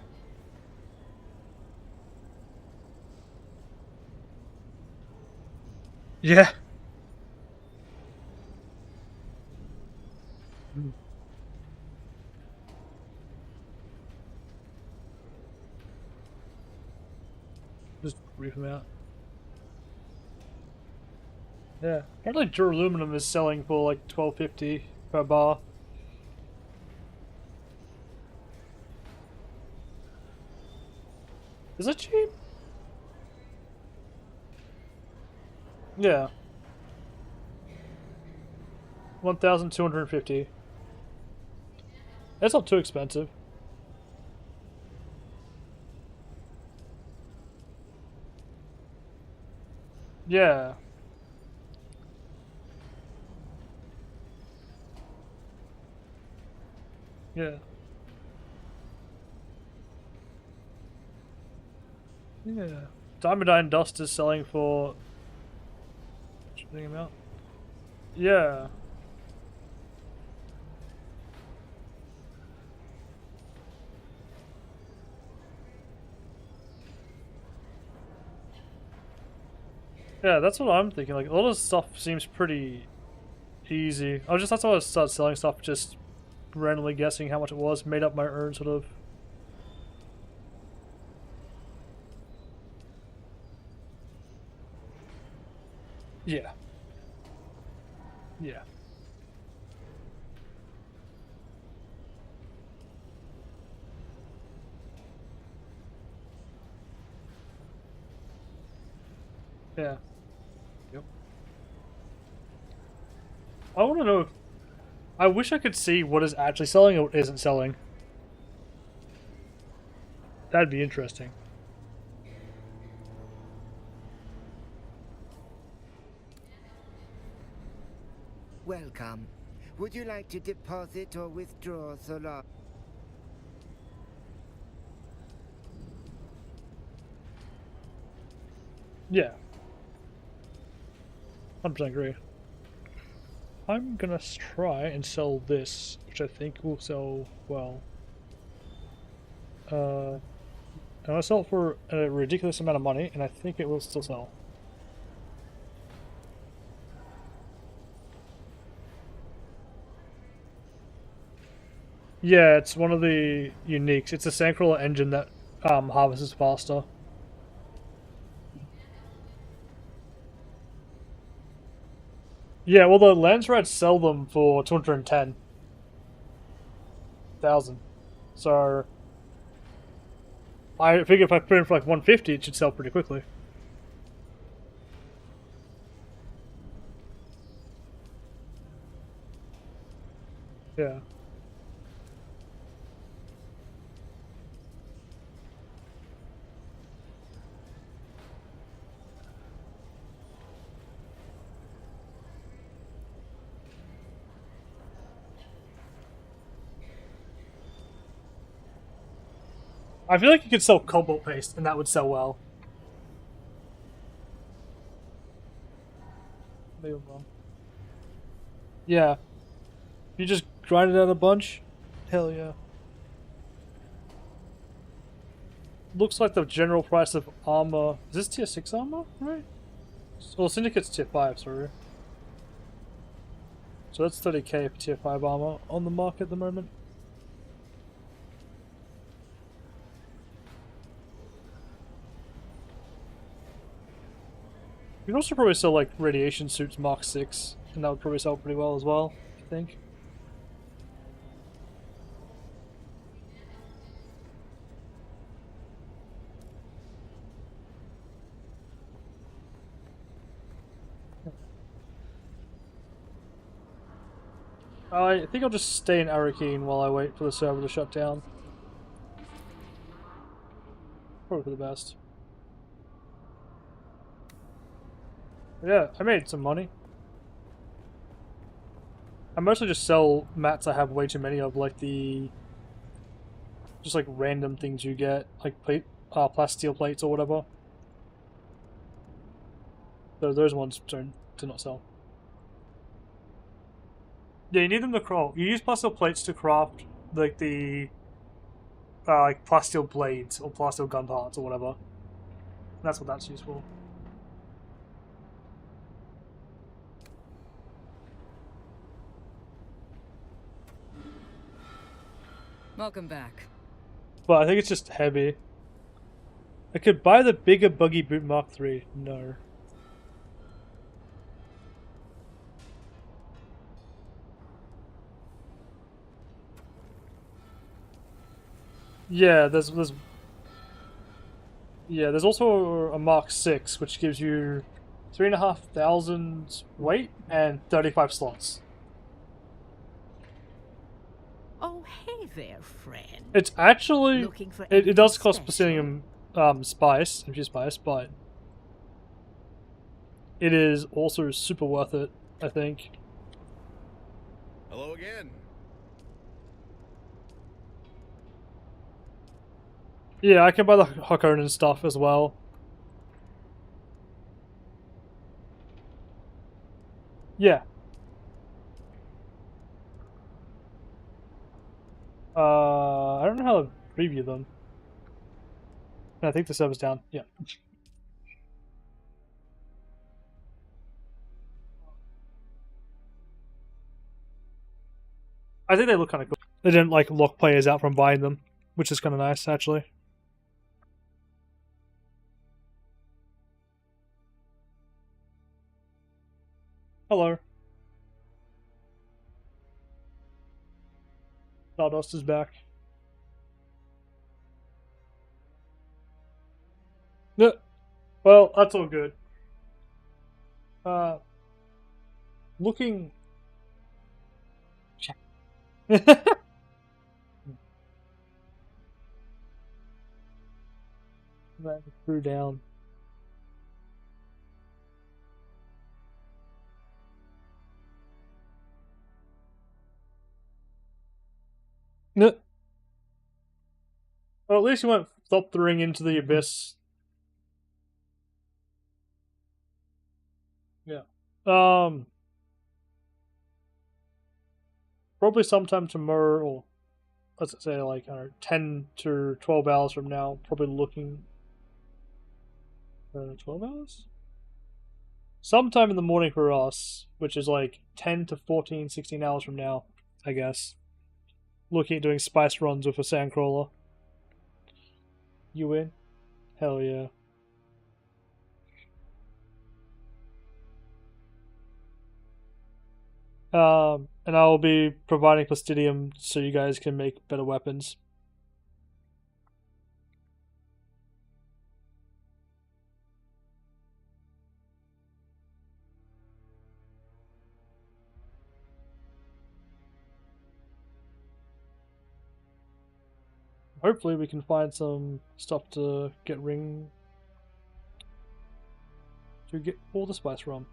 Yeah. Just brief them out. Yeah. Apparently duraluminum is selling for like $12.50 per bar. Is it cheap? Yeah. 1,250. That's not too expensive. Yeah. Yeah. Yeah. Diamondine dust is selling for. Checking them out. Yeah. Yeah, that's what I'm thinking. Like, a lot of stuff seems pretty easy. That's why I started selling stuff, just randomly guessing how much it was, made up my own sort of. Yeah. Yeah. Yeah. Yep. I want to know if. I wish I could see what is actually selling and what isn't selling. That'd be interesting. Welcome. Would you like to deposit or withdraw solar? Yeah. 100% agree. I'm gonna try and sell this, which I think will sell well. I'm gonna sell it for a ridiculous amount of money, and I think it will still sell. Yeah, it's one of the uniques. It's a Sandcrawler engine that harvests faster. Yeah, well, the Landsrats sell them for 210,000. So I figure if I put in for like 150, it should sell pretty quickly. Yeah. I feel like you could sell cobalt paste, and that would sell well. Maybe I'm wrong. Yeah. You just grind it out a bunch? Hell yeah. Looks like the general price of armor. Is this tier 6 armor? Right? Well, Syndicate's tier 5, sorry. So that's 30k for tier 5 armor on the market at the moment. You can also probably sell like radiation suits Mark 6, and that would probably sell pretty well as well, I think. I think I'll just stay in Arakeen while I wait for the server to shut down. Probably for the best. Yeah, I made some money. I mostly just sell mats I have way too many of, like the... just like random things you get, like plasteel plates or whatever. So those ones do not sell. Yeah, you need them to craft. You use plasteel plates to craft like the like plasteel blades or plasteel gun parts or whatever. That's what that's used for. Welcome back. But I think it's just heavy. I could buy the bigger buggy boot Mark III. No. Yeah, there's also a Mark 6, which gives you 3,500 weight and 35 slots. Oh, hey there, friend. It's actually Looking for it does anything cost special? Platinum spice, MG spice, but it is also super worth it, I think. Hello again. Yeah, I can buy the Hakonin stuff as well. Yeah. I don't know how to preview them. I think the server's down. Yeah. I think they look kind of cool. They didn't like lock players out from buying them, which is kind of nice, actually. Hello. Stardust is back. Yeah. Well, that's all good. Looking. That threw down. No. Well, at least you won't stop throwing into the abyss. Yeah. Probably sometime tomorrow, or let's say like, I don't know, 10 to 12 hours from now. Probably looking. 12 hours? Sometime in the morning for us, which is like 10 to 14, 16 hours from now, I guess. Looking at doing spice runs with a sandcrawler. You win? Hell yeah. And I'll be providing Plastidium so you guys can make better weapons. Hopefully we can find some stuff to get all the spice from.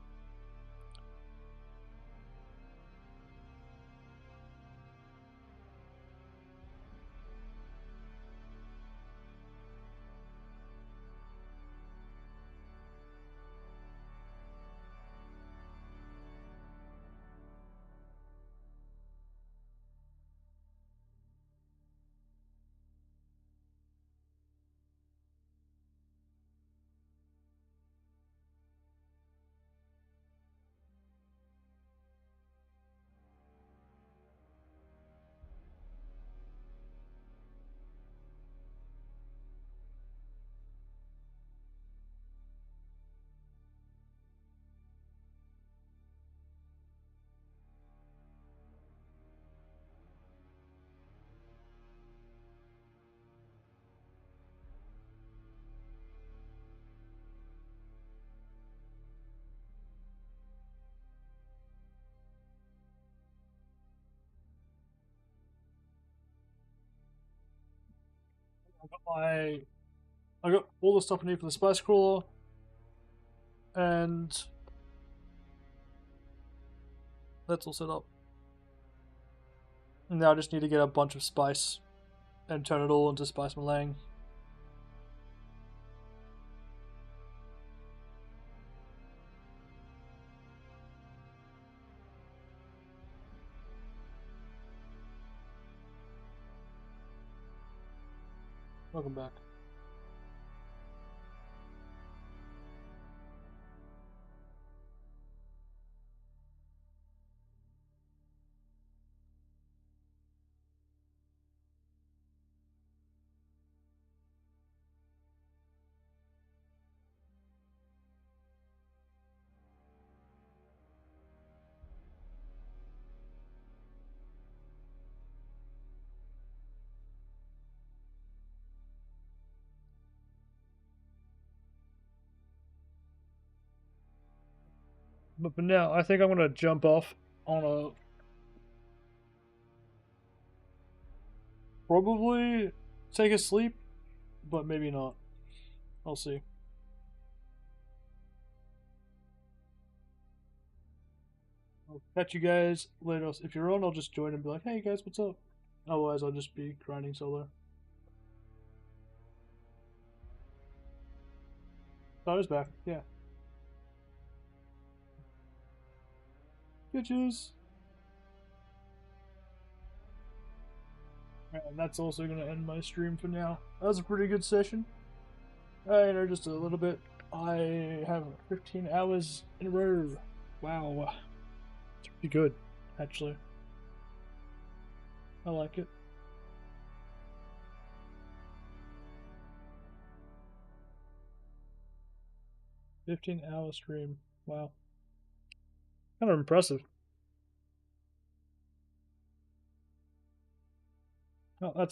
I got all the stuff I need for the spice crawler, and that's all set up. And now I just need to get a bunch of spice and turn it all into spice melang. Welcome back. But for now, I think I'm gonna jump off on a probably take a sleep, but maybe not. I'll see. I'll catch you guys later. If you're on, I'll just join and be like, hey guys, what's up? Otherwise, I'll just be grinding solo. Tyler's back, yeah. Bitches! And that's also going to end my stream for now. That was a pretty good session. Just a little bit. I have 15 hours in a row. Wow. It's pretty good, actually. I like it. $15-hour stream. Wow. Kind of impressive. Oh, that's